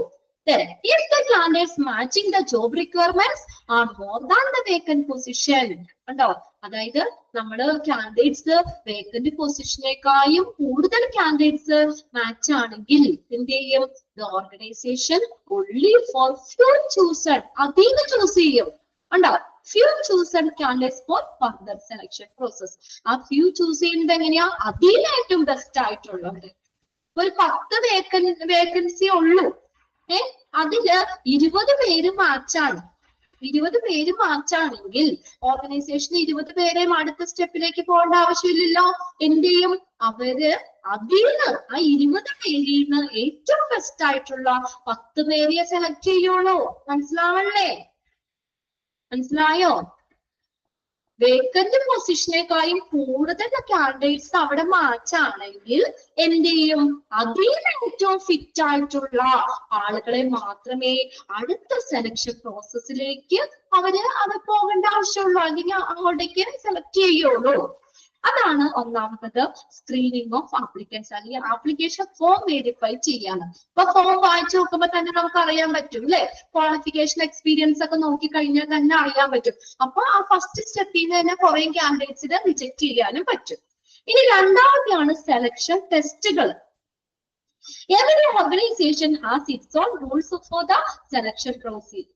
Then, if the candidates matching the job requirements are more than the vacant position, കണ്ടോ, അതായത് നമ്മള് കാൻഡിഡേറ്റ്സ് വേക്കന്റ് പൊസിഷനേക്കാളും കൂടുതൽ കാൻഡിഡേറ്റ്സ് മാച്ച് ആണെങ്കിൽ എന്ത് ചെയ്യും? The organization only for few chosen, അതിന് ചൂസ് ചെയ്യും. കണ്ടോ, few chosen candidates for further selection process. ആ few ചൂസ് ചെയ്യുന്നത് എങ്ങനെയാ? അതിലേറ്റവും ബെസ്റ്റ് ആയിട്ടുള്ളത്. ഒരു 10 വേക്കൻസി ഉള്ളൂ, അതില് 20 പേര് മാച്ചാണ്. 20 പേര് മാച്ചാണെങ്കിൽ ഓർഗനൈസേഷൻ 20 പേരെയും അടുത്ത സ്റ്റെപ്പിലേക്ക് പോകേണ്ട ആവശ്യമില്ലല്ലോ. എന്ത് ചെയ്യും? അവര് അതിന്ന് ആ 20 പേരിൽ നിന്ന് ഏറ്റവും ബെസ്റ്റ് ആയിട്ടുള്ള 10 പേരെ സെലക്ട് ചെയ്യുള്ളൂ. മനസ്സിലാവല്ലേ? മനസ്സിലായോ? വേക്കന്റ് പൊസിഷനേക്കാളും കൂടുതൽ കാൻഡിഡേറ്റ്സ് അവിടെ മാച്ചാണെങ്കിൽ എന്ത് ചെയ്യും? അതിൽ ഏറ്റവും ഫിറ്റ് ആയിട്ടുള്ള ആളുകളെ മാത്രമേ അടുത്ത സെലക്ഷൻ പ്രോസസ്സിലേക്ക് അത് പോകേണ്ട ആവശ്യമുള്ളൂ, അല്ലെങ്കിൽ അങ്ങോട്ടേക്ക് സെലക്ട് ചെയ്യുള്ളൂ. അതാണ് ഒന്നാമത്തത് സ്ക്രീനിങ് ഓഫ് ആപ്ലിക്കൻസ്, അല്ലെങ്കിൽ ആപ്ലിക്കേഷൻ ഫോം വെരിഫൈ ചെയ്യാണ്. അപ്പൊ ഫോം വായിച്ചു നോക്കുമ്പോൾ തന്നെ നമുക്ക് അറിയാൻ പറ്റും അല്ലെ, ക്വാളിഫിക്കേഷൻ എക്സ്പീരിയൻസ് ഒക്കെ നോക്കി കഴിഞ്ഞാൽ തന്നെ അറിയാൻ പറ്റും. അപ്പൊ ആ ഫസ്റ്റ് സ്റ്റെപ്പിൽ നിന്ന് തന്നെ കുറെ കാൻഡിഡേറ്റ്സിനെ റിജക്ട് ചെയ്യാനും പറ്റും. ഇനി രണ്ടാമത്തെയാണ് സെലക്ഷൻ ടെസ്റ്റുകൾ. Every organization has its own rules for the selection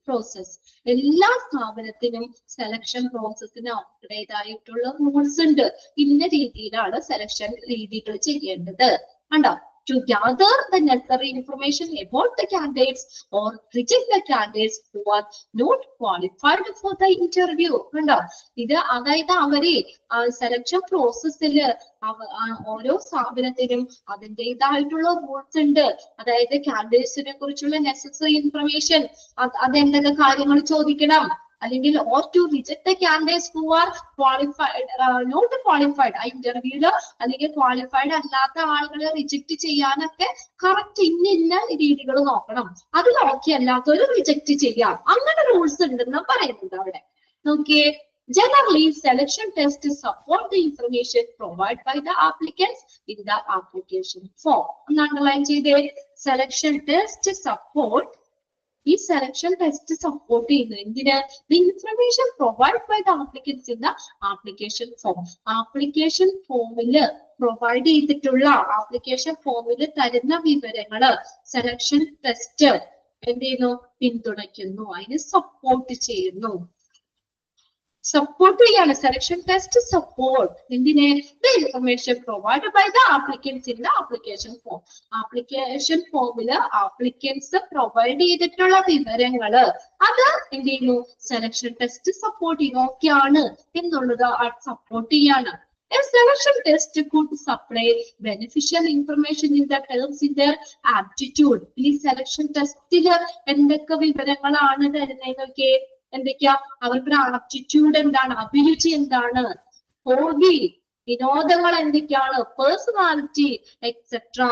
process. എല്ലാ സ്ഥാപനത്തിനും സെലക്ഷൻ പ്രോസസ്സിന് അവരുടേതായിട്ടുള്ള റൂൾസ് ഉണ്ട്. ഇന്ന രീതിയിലാണ് സെലക്ഷൻ രീതികൾ ചെയ്യേണ്ടത്. കണ്ടോ, to gather the necessary information about the candidates or reject the candidates who are not qualified for the interview. കണ്ടോ, ഇത് അതായത് അവരെ സെലക്ഷൻ പ്രോസസ്സിൽ ഓരോ സ്ഥാപനത്തിനും അതിൻ്റെതായിട്ടുള്ള റൂൾസ് ഉണ്ട്. അതായത് കാൻഡിഡേറ്റ്സിനെ കുറിച്ചുള്ള നെസസറി ഇൻഫർമേഷൻ അതെന്തൊക്കെ കാര്യങ്ങൾ ചോദിക്കണം, അല്ലെങ്കിൽ or to reject the candidates who are qualified not qualified ആ ഇന്റർവ്യൂല് അല്ലെങ്കിൽ ക്വാളിഫൈഡ് അല്ലാത്ത ആളുകളെ റിജക്ട് ചെയ്യാനൊക്കെ കറക്റ്റ് ഇന്ന രീതികൾ നോക്കണം. അതിൽ ഓക്കെ അല്ലാത്തവര് റിജക്ട് ചെയ്യാം. അങ്ങനെ റൂൾസ് ഉണ്ടെന്ന് പറയുന്നുണ്ട് അവിടെ. നോക്കിയേ, generally selection tests support the information provided by the applicants in the application form. ഒന്ന് അണ്ടർലൈൻ ചെയ്തേ, സെലക്ഷൻ ടെസ്റ്റ് സപ്പോർട്ട്. ഈ സെലക്ഷൻ ടെസ്റ്റ് സപ്പോർട്ട് ചെയ്യുന്നത് എന്തിന്? The information provided by the applicants in the application form. Application ഫോമില് provide ചെയ്തിട്ടുള്ള application ഫോമിൽ തരുന്ന വിവരങ്ങള് സെലക്ഷൻ ടെസ്റ്റ് എന്ത് ചെയ്യുന്നു? പിന്തുണയ്ക്കുന്നു, അതിന് സപ്പോർട്ട് ചെയ്യുന്നു. സപ്പോർട്ട് ചെയ്യാണ് സെലക്ഷൻ ടെസ്റ്റ് സപ്പോർട്ട് എന്തിനെ? The information provided by the applicants in the application form. Application ഫോമില് ആപ്ലിക്കൻസ് പ്രൊവൈഡ് ചെയ്തിട്ടുള്ള വിവരങ്ങള് അത് എന്ത് ചെയ്യുന്നു? സെലക്ഷൻ ടെസ്റ്റ് സപ്പോർട്ട് ചെയ്യുന്നു. ഓക്കെയാണ് എന്നുള്ളത് സപ്പോർട്ട് ചെയ്യാണ്. A selection test could supply beneficial information in the terms in their aptitude. ഈ സെലക്ഷൻ ടെസ്റ്റില് എന്തൊക്കെ വിവരങ്ങളാണ് തരുന്നതൊക്കെ? എന്തൊക്കെയാ? അവർക്ക് ആപ്റ്റിറ്റ്യൂഡ് എന്താണ്, അഭിരുചി എന്താണ്, ഹോബി, വിനോദങ്ങൾ എന്തൊക്കെയാണ്, പേഴ്സണാലിറ്റി എക്സെട്ര.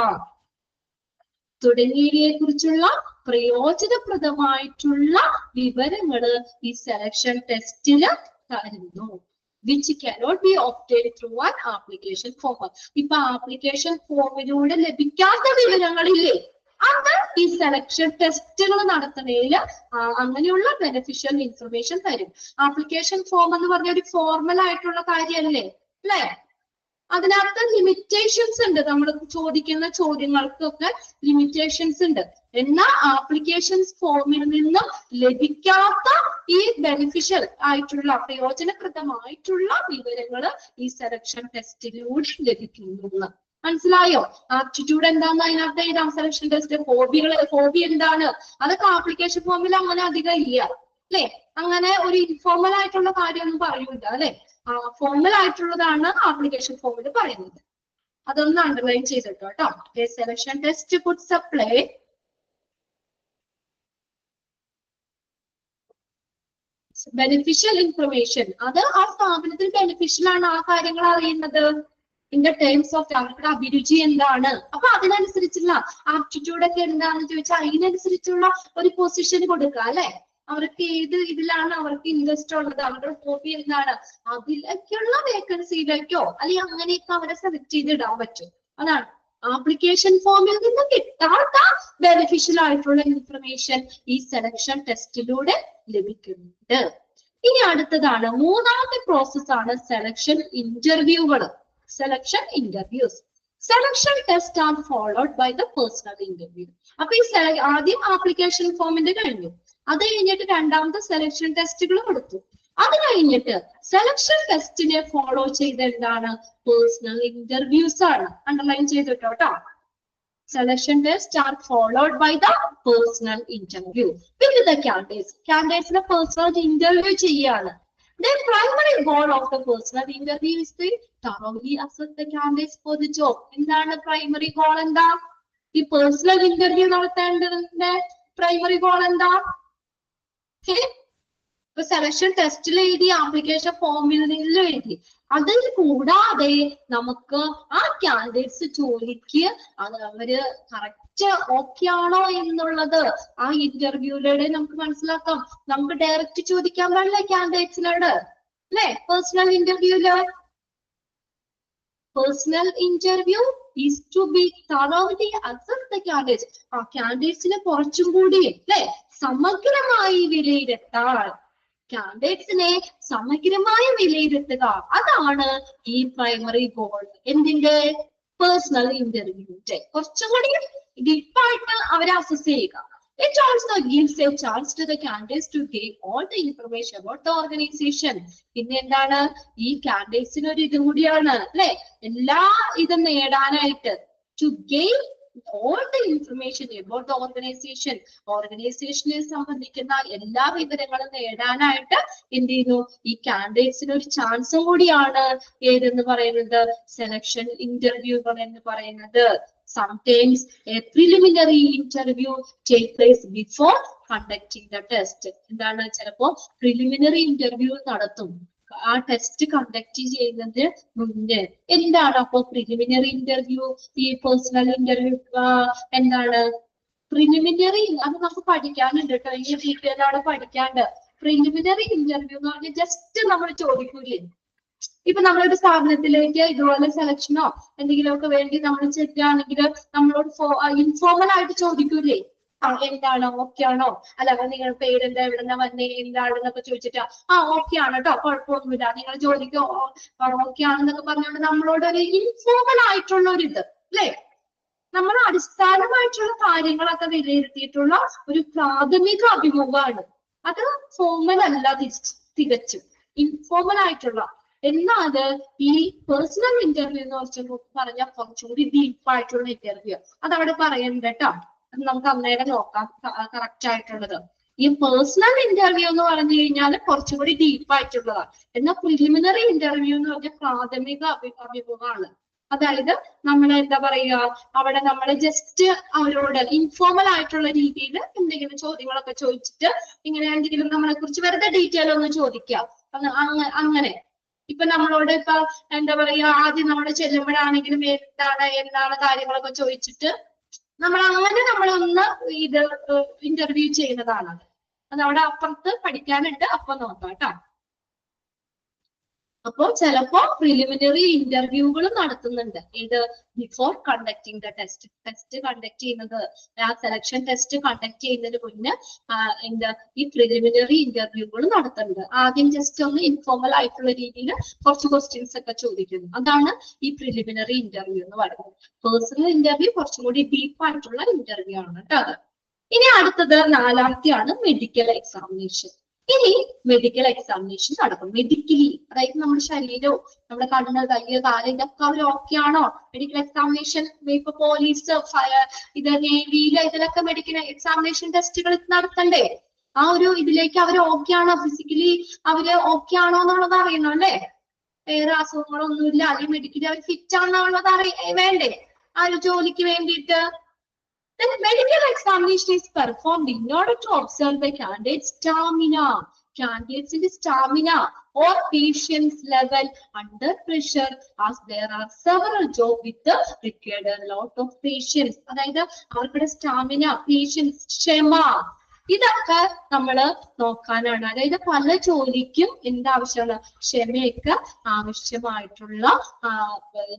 തുടങ്ങിയവയെ കുറിച്ചുള്ള പ്രയോജനപ്രദമായിട്ടുള്ള വിവരങ്ങള് ഈ സെലക്ഷൻ ടെസ്റ്റില് തരുന്നു. which cannot be obtained through an application form. ഇപ്പൊ ആപ്ലിക്കേഷൻ ഫോമിലൂടെ ലഭിക്കാത്ത വിവരങ്ങളില്ലേ, അത് ഈ സെലക്ഷൻ ടെസ്റ്റുകൾ നടത്തുന്നതിൽ അങ്ങനെയുള്ള ബെനിഫിഷ്യൽ ഇൻഫർമേഷൻ തരും. ആപ്ലിക്കേഷൻ ഫോം എന്ന് പറഞ്ഞ ഒരു ഫോർമൽ ആയിട്ടുള്ള കാര്യമല്ലേ അല്ലേ? അതിനകത്ത് ലിമിറ്റേഷൻസ് ഉണ്ട്. നമ്മൾ ചോദിക്കുന്ന ചോദ്യങ്ങൾക്കൊക്കെ ലിമിറ്റേഷൻസ് ഉണ്ട്. എന്നാൽ ആപ്ലിക്കേഷൻ ഫോമിൽ നിന്നും ലഭിക്കാത്ത ഈ ബെനിഫിഷ്യൽ ആയിട്ടുള്ള പ്രയോജനപ്രദമായിട്ടുള്ള വിവരങ്ങൾ ഈ സെലക്ഷൻ ടെസ്റ്റിലൂടെ ലഭിക്കുന്നു. മനസ്സിലായോ? ആപ്റ്റിറ്റ്യൂഡ് എന്താന്ന് അതിനകത്ത് എഴുതാം. സെലക്ഷൻ ടെസ്റ്റ് ഹോബി എന്താണ്, അതൊക്കെ ആപ്ലിക്കേഷൻ ഫോമിൽ അങ്ങനെ അധികം ഇല്ല അല്ലെ? അങ്ങനെ ഒരു ഇൻഫോർമൽ ആയിട്ടുള്ള കാര്യമൊന്നും പറയൂല അല്ലെ? ഫോർമൽ ആയിട്ടുള്ളതാണ് ആപ്ലിക്കേഷൻ ഫോമിൽ പറയുന്നത്. അതൊന്ന് അണ്ടർലൈൻ ചെയ്തിട്ടോ കേട്ടോ. Selection test could supply beneficial information. അത് ആ സ്ഥാപനത്തിൽ ബെനിഫിഷ്യൽ ആണ് ആ കാര്യങ്ങൾ അറിയുന്നത്. ഇൻ ദ ടേംസ് ഓഫ് അവരുടെ അഭിരുചി എന്താണ്, അപ്പൊ അതിനനുസരിച്ചുള്ള ആപ്റ്റിറ്റ്യൂഡ് ഒക്കെ എന്താണെന്ന് ചോദിച്ചാൽ അതിനനുസരിച്ചുള്ള ഒരു പൊസിഷൻ കൊടുക്കുക അല്ലെ? അവർക്ക് ഏത് ഇതിലാണ് അവർക്ക് ഇൻട്രസ്റ്റ് ഉള്ളത്, അവരുടെ ഹോബി എന്താണ്, അതിലേക്കുള്ള വേക്കൻസിയിലേക്കോ അല്ലെങ്കിൽ അങ്ങനെയൊക്കെ അവരെ സെലക്ട് ചെയ്തിടാൻ പറ്റും. അതാണ് ആപ്ലിക്കേഷൻ ഫോമിൽ നിന്ന് കിട്ടാത്ത ബെനിഫിഷ്യൽ ആയിട്ടുള്ള ഇൻഫർമേഷൻ ഈ സെലക്ഷൻ ടെസ്റ്റിലൂടെ ലഭിക്കുന്നുണ്ട്. ഇനി അടുത്തതാണ് മൂന്നാമത്തെ പ്രോസസ് ആണ് സെലക്ഷൻ ഇന്റർവ്യൂകൾ. Selection interviews. Selection test are followed by the personal interview. അപ്പൊ ഈ ആദ്യം ആപ്ലിക്കേഷൻ ഫോമിന്റെ കഴിഞ്ഞു, അത് കഴിഞ്ഞിട്ട് രണ്ടാമത്തെ സെലക്ഷൻ ടെസ്റ്റുകൾ കൊടുത്തു. അത് കഴിഞ്ഞിട്ട് സെലക്ഷൻ ടെസ്റ്റിനെ ഫോളോ ചെയ്ത് എന്താണ് പേഴ്സണൽ ഇന്റർവ്യൂസ് ആണ്. അണ്ടർലൈൻ ചെയ്തിട്ടോ കേട്ടോ. Selection test are followed by the personal interview with the candidates. കാൻഡിഡേറ്റ്സിനെ പേഴ്സണൽ ഇന്റർവ്യൂ ചെയ്യാണ്. The primary goal of the personal interview is to thoroughly assess the candidates for the job. എന്താണ് primary goal? എന്താ ഈ personal interview നടത്തേണ്ടതിന്റെ primary goal എന്താ? ഇപ്പൊ selection ടെസ്റ്റിൽ എഴുതി, application ഫോമിൽ നിന്നും എഴുതി. അതിൽ കൂടാതെ നമുക്ക് ആ കാൻഡിഡേറ്റ്സ് ജോലിക്ക് അവര് കറക്റ്റ് ഓക്കെ ആണോ എന്നുള്ളത് ആ ഇന്റർവ്യൂയിലൂടെ നമുക്ക് മനസ്സിലാക്കാം. നമുക്ക് ഡയറക്റ്റ് ചോദിക്കാൻ പാടില്ല കാൻഡിഡേറ്റ്സിനോട് അല്ലെ? പേഴ്സണൽ ഇന്റർവ്യൂല് personal interview is to be thoroughly assess the candidates. ആ കാൻഡിഡേറ്റ്സിനെ കുറച്ചും കൂടി അല്ലെ സമഗ്രമായി വിലയിരുത്താൻ, കാൻഡിഡേറ്റ്സിനെ സമഗ്രമായി വിലയിരുത്തുക, അതാണ് ഈ പ്രൈമറി ഗോൾ. എന്തിന്റെ? പേഴ്സണൽ ഇന്റർവ്യൂന്റെ കുറച്ചും കൂടി ഡീപ്പായിട്ട് അവരെ അസസ് ചെയ്യുക. It also gives a chance to the candidates to gain all the information about the organization. പിന്നെ എന്താണ് ഈ കാൻഡിഡേറ്റ്സിന് ഒരു ഇതും കൂടിയാണ് അല്ലെ? എല്ലാ ഇതും നേടാനായിട്ട് to gain all the information about the organization. ഓർഗനൈസേഷനെ സംബന്ധിക്കുന്ന എല്ലാ വിവരങ്ങളും നേടാനായിട്ട് എന്ത് ചെയ്യുന്നു? ഈ കാൻഡിഡേറ്റ്സിന് ഒരു ചാൻസും കൂടിയാണ് ഏതെന്ന് പറയുന്നത് സെലക്ഷൻ ഇന്റർവ്യൂകൾ എന്ന് പറയുന്നത്. Sometimes a preliminary interview take place before conducting the test. എന്താണ്? ചിലപ്പോ പ്രിലിമിനറി ഇന്റർവ്യൂ നടത്തും ആ ടെസ്റ്റ് കണ്ടക്ട് ചെയ്യുന്നതിന് മുന്നേ. എന്താണ് അപ്പോ പ്രിലിമിനറി ഇന്റർവ്യൂ? ഈ പേഴ്സണൽ ഇന്റർവ്യൂ എന്താണ്? പ്രിലിമിനറി അത് നമുക്ക് പഠിക്കാനുണ്ട് കേട്ടോ. ഈ ഡീറ്റെയിൽ ആണ് പഠിക്കാണ്ട്. പ്രിലിമിനറി ഇന്റർവ്യൂ എന്ന് പറഞ്ഞാൽ ജസ്റ്റ് നമ്മൾ ചോദിക്കൂലേ, ഇപ്പൊ നമ്മളൊരു സ്ഥാപനത്തിലേക്ക് ഇതുപോലെ സെലക്ഷനോ എന്തെങ്കിലുമൊക്കെ വേണ്ടി നമ്മൾ ചെല്ലുകയാണെങ്കിൽ നമ്മളോട് ഇൻഫോർമൽ ആയിട്ട് ചോദിക്കൂലേ, എന്താണ് ഓക്കെ ആണോ, അല്ല നിങ്ങൾ പേരെന്താ, എവിടെന്നാ വന്നേ, എന്താണെന്നൊക്കെ ചോദിച്ചിട്ട് ഓക്കെ ആണ് കേട്ടോ, കുഴപ്പമൊന്നുമില്ല, നിങ്ങൾ ജോലിക്ക് ഓക്കെ ആണെന്നൊക്കെ പറഞ്ഞുകൊണ്ട് നമ്മളോട് ഒരു ഇൻഫോർമൽ ആയിട്ടുള്ള ഒരു ഇത് അല്ലേ, നമ്മൾ അടിസ്ഥാനമായിട്ടുള്ള കാര്യങ്ങളൊക്കെ വിലയിരുത്തിയിട്ടുള്ള ഒരു പ്രാഥമിക അഭിമുഖമാണ്. അത് ഫോർമൽ അല്ല, തികച്ചും ഇൻഫോർമൽ ആയിട്ടുള്ള. എന്നാൽ ഈ പേഴ്സണൽ ഇന്റർവ്യൂ എന്ന് പറഞ്ഞാൽ കുറച്ചുകൂടി ഡീപ്പായിട്ടുള്ള ഇന്റർവ്യൂ. അതവിടെ പറയുന്നുണ്ട് കേട്ടോ, അത് നമുക്ക് അന്നേരം നോക്കാം കറക്റ്റ് ആയിട്ടുള്ളത്. ഈ പേഴ്സണൽ ഇന്റർവ്യൂ എന്ന് പറഞ്ഞു കഴിഞ്ഞാൽ കുറച്ചുകൂടി ഡീപ്പായിട്ടുള്ളതാണ്. എന്നാൽ പ്രിലിമിനറി ഇന്റർവ്യൂ എന്ന് പറഞ്ഞാൽ പ്രാഥമിക അഭിമുഖമാണ്. അതായത് നമ്മൾ എന്താ പറയുക, അവിടെ നമ്മൾ ജസ്റ്റ് അവരോട് ഇൻഫോർമൽ ആയിട്ടുള്ള രീതിയിൽ എന്തെങ്കിലും ചോദ്യങ്ങളൊക്കെ ചോദിച്ചിട്ട് ഇങ്ങനെ എന്തെങ്കിലും നമ്മളെ കുറിച്ച് വെറുതെ ഡീറ്റെയിൽ ഒന്ന് ചോദിക്കാം. അങ്ങനെ ഇപ്പൊ നമ്മളോട് ഇപ്പൊ എന്താ പറയാ, ആദ്യം നമ്മൾ ചെല്ലുമ്പോഴാണെങ്കിലും എന്താണ് കാര്യങ്ങളൊക്കെ ചോദിച്ചിട്ട് നമ്മളൊന്ന് ഇത് ഇന്റർവ്യൂ ചെയ്യുന്നതാണ്. അത് അവിടെ അപ്പുറത്ത് പഠിക്കാനുണ്ട്, അപ്പൊ നോക്കാം കേട്ടോ. അപ്പോൾ ചിലപ്പോ പ്രിലിമിനറി ഇന്റർവ്യൂകൾ നടത്തുന്നുണ്ട്. ഇത് before conducting the test conduct ചെയ്യുന്നത്, ആ സെലക്ഷൻ ടെസ്റ്റ് കണ്ടക്ട് ചെയ്യുന്നതിന് മുന്നേ ഈ പ്രിലിമിനറി ഇന്റർവ്യൂകൾ നടത്തുന്നുണ്ട്. ആദ്യം ജസ്റ്റ് ഒന്ന് ഇൻഫോർമൽ ആയിട്ടുള്ള രീതിയിൽ കുറച്ച് ക്വസ്റ്റ്യൻസ് ഒക്കെ ചോദിക്കുന്നു. അതാണ് ഈ പ്രിലിമിനറി ഇന്റർവ്യൂ എന്ന് പറയുന്നത്. പേഴ്സണൽ ഇന്റർവ്യൂ കുറച്ചും കൂടി ഡീപ്പ് ആയിട്ടുള്ള ഇന്റർവ്യൂ ആണ് കേട്ടോ അത്. ഇനി അടുത്തത് 4ാമത്തെയാണ് മെഡിക്കൽ എക്സാമിനേഷൻ. ഇനി മെഡിക്കൽ എക്സാമിനേഷൻ നടക്കും. മെഡിക്കലി, അതായത് നമ്മുടെ ശരീരവും നമ്മുടെ കണ്ണ്, കയ്യ്, കാല് ഇതൊക്കെ അവർ ഓക്കെ ആണോ? മെഡിക്കൽ എക്സാമിനേഷൻ ഇപ്പൊ പോലീസ്, ഇത് നേവിയില് ഇതിലൊക്കെ മെഡിക്കൽ എക്സാമിനേഷൻ ടെസ്റ്റുകൾ നടത്തണ്ടേ? ആ ഒരു ഇതിലേക്ക് അവർ ഓക്കെ ആണോ? ഫിസിക്കലി അവര് ഓക്കെ ആണോ എന്നുള്ളത് അറിയണം അല്ലേ? വേറെ അസുഖങ്ങളൊന്നുമില്ല, അല്ലെങ്കിൽ മെഡിക്കലി അവർ ഫിറ്റ് ആണെന്നുള്ളത് വേണ്ടേ ആ ഒരു ജോലിക്ക് വേണ്ടിയിട്ട്? Then medical examination is performed in order to observe the candidate's stamina, candidate's stamina or patience level under pressure, as there are several jobs with the required a lot of patience. അതായത് അവരുടെ stamina, patients, ക്ഷമ, ഇതൊക്കെ നമ്മള് നോക്കാനാണ്. അതായത് പല ജോലിക്കും എന്താവശ്യമാണ്? ക്ഷമയൊക്കെ ആവശ്യമായിട്ടുള്ള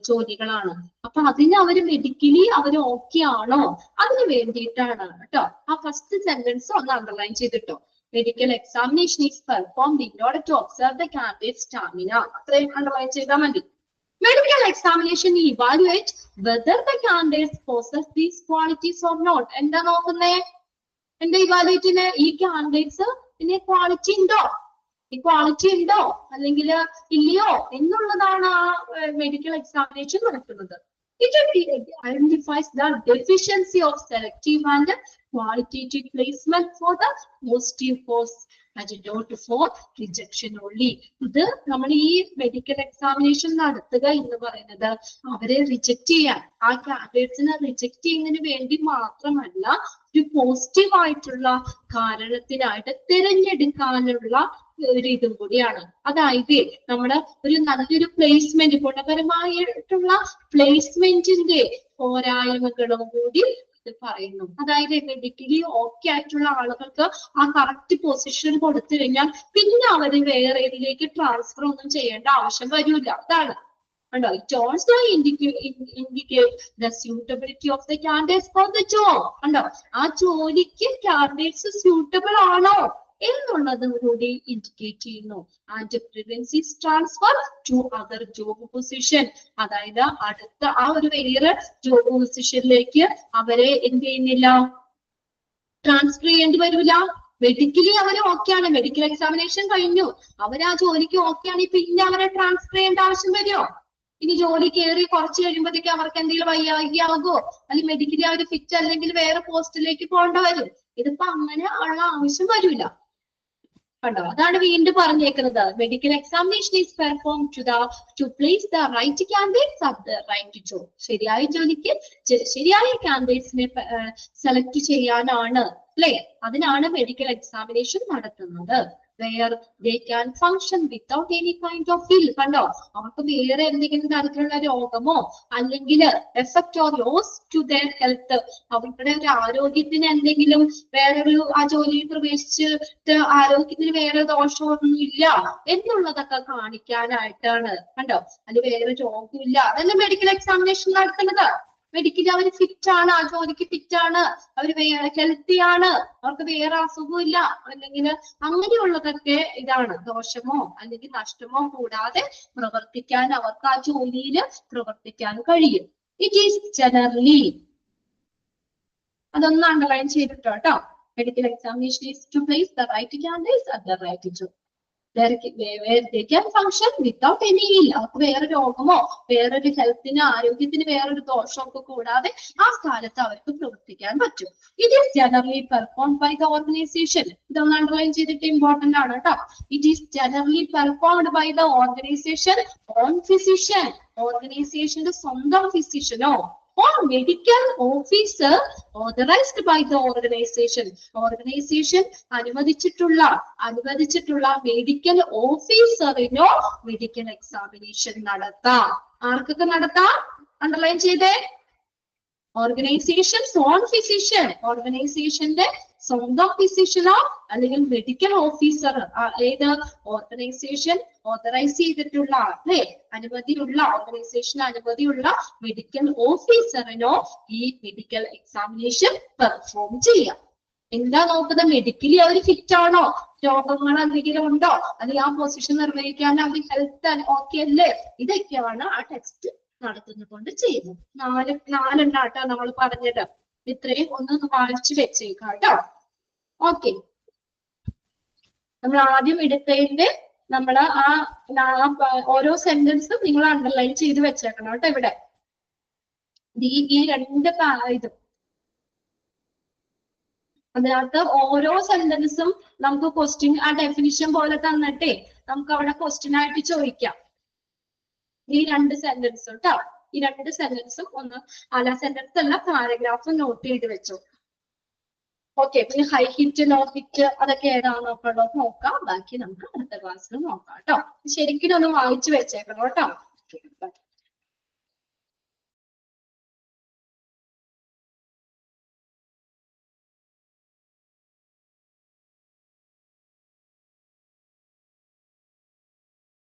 ജോലികളാണ്. അപ്പൊ അതിന് അവര് മെഡിക്കലി അവര് ഓക്കെ ആണോ? അതിന് വേണ്ടിയിട്ടാണ് കേട്ടോ. ആ ഫസ്റ്റ് സെന്റൻസ് ഒന്ന് അണ്ടർലൈൻ ചെയ്തിട്ടോ. Medical examination is performed in order to observe the candidate stamina. അത്രയും അണ്ടർലൈൻ ചെയ്താൽ മതി. Medical examination evaluate whether the candidates possess these qualities or not. എന്താ നോക്കുന്നേ? എന്റെ ഇവാലുവേറ്റിന് ഈ കാൻഡിഡേറ്റ്സ് പിന്നെ ക്വാളിറ്റി ഉണ്ടോ, അല്ലെങ്കിൽ ഇല്ലയോ എന്നുള്ളതാണ് ആ മെഡിക്കൽ എക്സാമിനേഷൻ നടത്തുന്നത്. It identifies the deficiency of selective and qualitative placement for the positive post and not for rejection only. ഇത് നമ്മൾ ഈ മെഡിക്കൽ എക്സാമിനേഷൻ നടത്തുക എന്ന് പറയുന്നത് അവരെ റിജക്ട് ചെയ്യാൻ, ആ കാൻഡിഡേറ്റ്സിനെ റിജക്ട് ചെയ്യുന്നതിന് വേണ്ടി മാത്രമല്ല, ഒരു പോസിറ്റീവ് ആയിട്ടുള്ള കാരണത്തിനായിട്ട് തിരഞ്ഞെടുക്കാനുള്ള ഒരു ഇതും കൂടിയാണ്. അതായത് നമ്മുടെ ഒരു നല്ലൊരു പ്ലേസ്മെന്റ്, ഗുണപരമായിട്ടുള്ള പ്ലേസ്മെന്റിന്റെ പോരായ്മകളും കൂടി ഇത് പറയുന്നു. അതായത് മെഡിക്കലി ഓക്കെ ആയിട്ടുള്ള ആളുകൾക്ക് ആ കറക്റ്റ് പൊസിഷൻ കൊടുത്തു കഴിഞ്ഞാൽ പിന്നെ അവര് വേറെ ഇതിലേക്ക് ട്രാൻസ്ഫർ ഒന്നും ചെയ്യേണ്ട ആവശ്യം വരില്ല. അതാണ് കണ്ടോ. It also indicate the suitability of the candidates for the job. കണ്ടോ, ആ ജോലിക്ക് കാൻഡിഡേറ്റ്സ് സ്യൂട്ടബിൾ ആണോ എന്നുള്ളത് കൂടി ഇൻഡിക്കേറ്റ് ചെയ്യുന്നു. And prevents transfer to other job position. അതായത് അടുത്ത ആ ഒരു വേറെ ജോബ് പൊസിഷനിലേക്ക് അവരെ എന്ത് ചെയ്യുന്നില്ല, ട്രാൻസ്ഫർ ചെയ്യേണ്ടി വരില്ല. മെഡിക്കലി അവർ ഓക്കെയാണ്, മെഡിക്കൽ എക്സാമിനേഷൻ കഴിഞ്ഞു, അവർ ആ ജോലിക്ക് ഓക്കെയാണ്, പിന്നെ അവരെ ട്രാൻസ്ഫർ ചെയ്യേണ്ട ആവശ്യം വരുമോ? ഇനി ജോലി കയറി കുറച്ച് കഴിയുമ്പോഴത്തേക്ക് അവർക്ക് എന്തെങ്കിലും വയ്യാകുമോ, അല്ലെങ്കിൽ മെഡിക്കലി അവർ ഫിറ്റ് അല്ലെങ്കിൽ വേറെ പോസ്റ്റിലേക്ക് പോകേണ്ട വരും. ഇതിപ്പോ അങ്ങനെ ഉള്ള ആവശ്യം വരില്ല. കണ്ടോ, അതാണ് വീണ്ടും പറഞ്ഞേക്കുന്നത്. Medical examination is perform to place the right candidates at the right job. ശരിയായ ജോലിക്ക് ശരിയായ കാൻഡിഡേറ്റ്സിനെ സെലക്ട് ചെയ്യാനാണ്, അല്ലെ? അതിനാണ് മെഡിക്കൽ എക്സാമിനേഷൻ നടത്തുന്നത്. where they can function without any kind of ill. കണ്ടോ, അവർക്ക് വേറെ എന്തെങ്കിലും തരത്തിലുള്ള രോഗമോ അല്ലെങ്കിൽ effect or loss to their health, അവരുടെ ഒരു ആരോഗ്യത്തിന് എന്തെങ്കിലും വേറൊരു ആ ജോലിയിൽ പ്രവേശിച്ചിട്ട് ആരോഗ്യത്തിന് വേറെ ദോഷമൊന്നും ഇല്ല എന്നുള്ളതൊക്കെ കാണിക്കാനായിട്ടാണ്. കണ്ടോ, അത് വേറെ രോഗമില്ല, അതല്ല മെഡിക്കൽ എക്സാമിനേഷൻ നടത്തുന്നത്. മെഡിക്കലി അവർ ഫിറ്റ് ആണ്, ആ ജോലിക്ക് ഫിറ്റ് ആണ്, അവർ ഹെൽത്തി ആണ്, അവർക്ക് വേറെ അസുഖമില്ല, അല്ലെങ്കിൽ അങ്ങനെയുള്ളതൊക്കെ ഇതാണ്. ദോഷമോ അല്ലെങ്കിൽ നഷ്ടമോ കൂടാതെ പ്രവർത്തിക്കാൻ അവർക്ക് ആ ജോലിയിൽ പ്രവർത്തിക്കാൻ കഴിയും. ഇറ്റ് ഈസ് ജനറലി, അതൊന്ന് അണ്ടർലൈൻ ചെയ്തിട്ടോ കേട്ടോ. Medical examination is to place the right candidates at the right job. They can function without any ill. അവർക്ക് വേറെ രോഗമോ വേറൊരു ഹെൽത്തിന് ആരോഗ്യത്തിന് വേറൊരു ദോഷമൊക്കെ കൂടാതെ ആ സ്ഥാനത്ത് അവർക്ക് പ്രവർത്തിക്കാൻ പറ്റും. It is generally performed by the organization. ഇതൊന്ന് അണ്ടർലൈൻ ചെയ്തിട്ട് ഇമ്പോർട്ടന്റ് ആണ് കേട്ടോ. It is generally performed by the organization own physician. ഓർഗനൈസേഷന്റെ സ്വന്തം ഫിസിഷ്യനോ or medical officer authorized by the organization. ഓർഗനൈസേഷൻ അനുവദിച്ചിട്ടുള്ള മെഡിക്കൽ ഓഫീസറിനോ മെഡിക്കൽ എക്സാമിനേഷൻ നടത്താം. ആർക്കൊക്കെ നടത്താം? അണ്ടർലൈൻ ചെയ്തേ. ഓർഗനൈസേഷൻസ് ഓൺ ഫിസിഷ്യൻ, ഓർഗനൈസേഷന്റെ സ്വന്തം ഫിസിഷ്യനോ അല്ലെങ്കിൽ മെഡിക്കൽ ഓഫീസർ, ഏത് ഓർഗനൈസേഷൻ ഓതറൈസ് ചെയ്തിട്ടുള്ള അല്ലെ അനുമതിയുള്ള ഓർഗനൈസേഷൻ അനുമതിയുള്ള മെഡിക്കൽ ഓഫീസറിനോ ഈ മെഡിക്കൽ എക്സാമിനേഷൻ പെർഫോം ചെയ്യാം. എന്താ നോക്കുന്നത്? മെഡിക്കലി അവർ ഫിറ്റ് ആണോ, രോഗങ്ങൾ എന്തെങ്കിലും ഉണ്ടോ, അല്ലെങ്കിൽ ആ പൊസിഷൻ നിർവഹിക്കാൻ അവർ ഹെൽത്ത് ഓക്കെ അല്ലേ, ഇതൊക്കെയാണ് ആ ടെസ്റ്റ് നടത്തുന്നത് ചെയ്യുന്നത്. നാലെണ്ണാട്ടോ നമ്മൾ പറഞ്ഞത്. ഇത്രയും ഒന്ന് വായിച്ചു വെച്ചേക്കാം കേട്ടോ. ഓക്കെ, നമ്മൾ ആദ്യം എടുത്തതിന്റെ നമ്മൾ ഓരോ സെന്റൻസും നിങ്ങൾ അണ്ടർലൈൻ ചെയ്ത് വെച്ചേക്കണം കേട്ടോ. ഇവിടെ ഈ രണ്ട് ഇതും അതിനകത്ത് ഓരോ സെന്റൻസും നമുക്ക് ക്വസ്റ്റ്യൻ ആ ഡെഫിനിഷൻ പോലെ തന്നിട്ടേ നമുക്ക് അവിടെ ക്വസ്റ്റ്യൻ ആയിട്ട് ചോദിക്കാം. ഈ രണ്ട് സെന്റൻസ് കേട്ടോ, ഈ രണ്ട് സെന്റൻസും സെന്റൻസ് അല്ല പാരഗ്രാഫ് നോട്ട് ചെയ്ത് വെച്ചോ. ഓക്കെ, പിന്നെ ഹൈ ഹിറ്റ് ലോ ഹിറ്റ് അതൊക്കെ ഏതാണെന്നൊക്കെ ഉള്ളത് നോക്കാം. ബാക്കി നമുക്ക് അടുത്ത ക്ലാസ്സിൽ നോക്കാം കേട്ടോ. ശരിക്കും ഒന്ന് വായിച്ചു വെച്ചേക്കണം കേട്ടോ.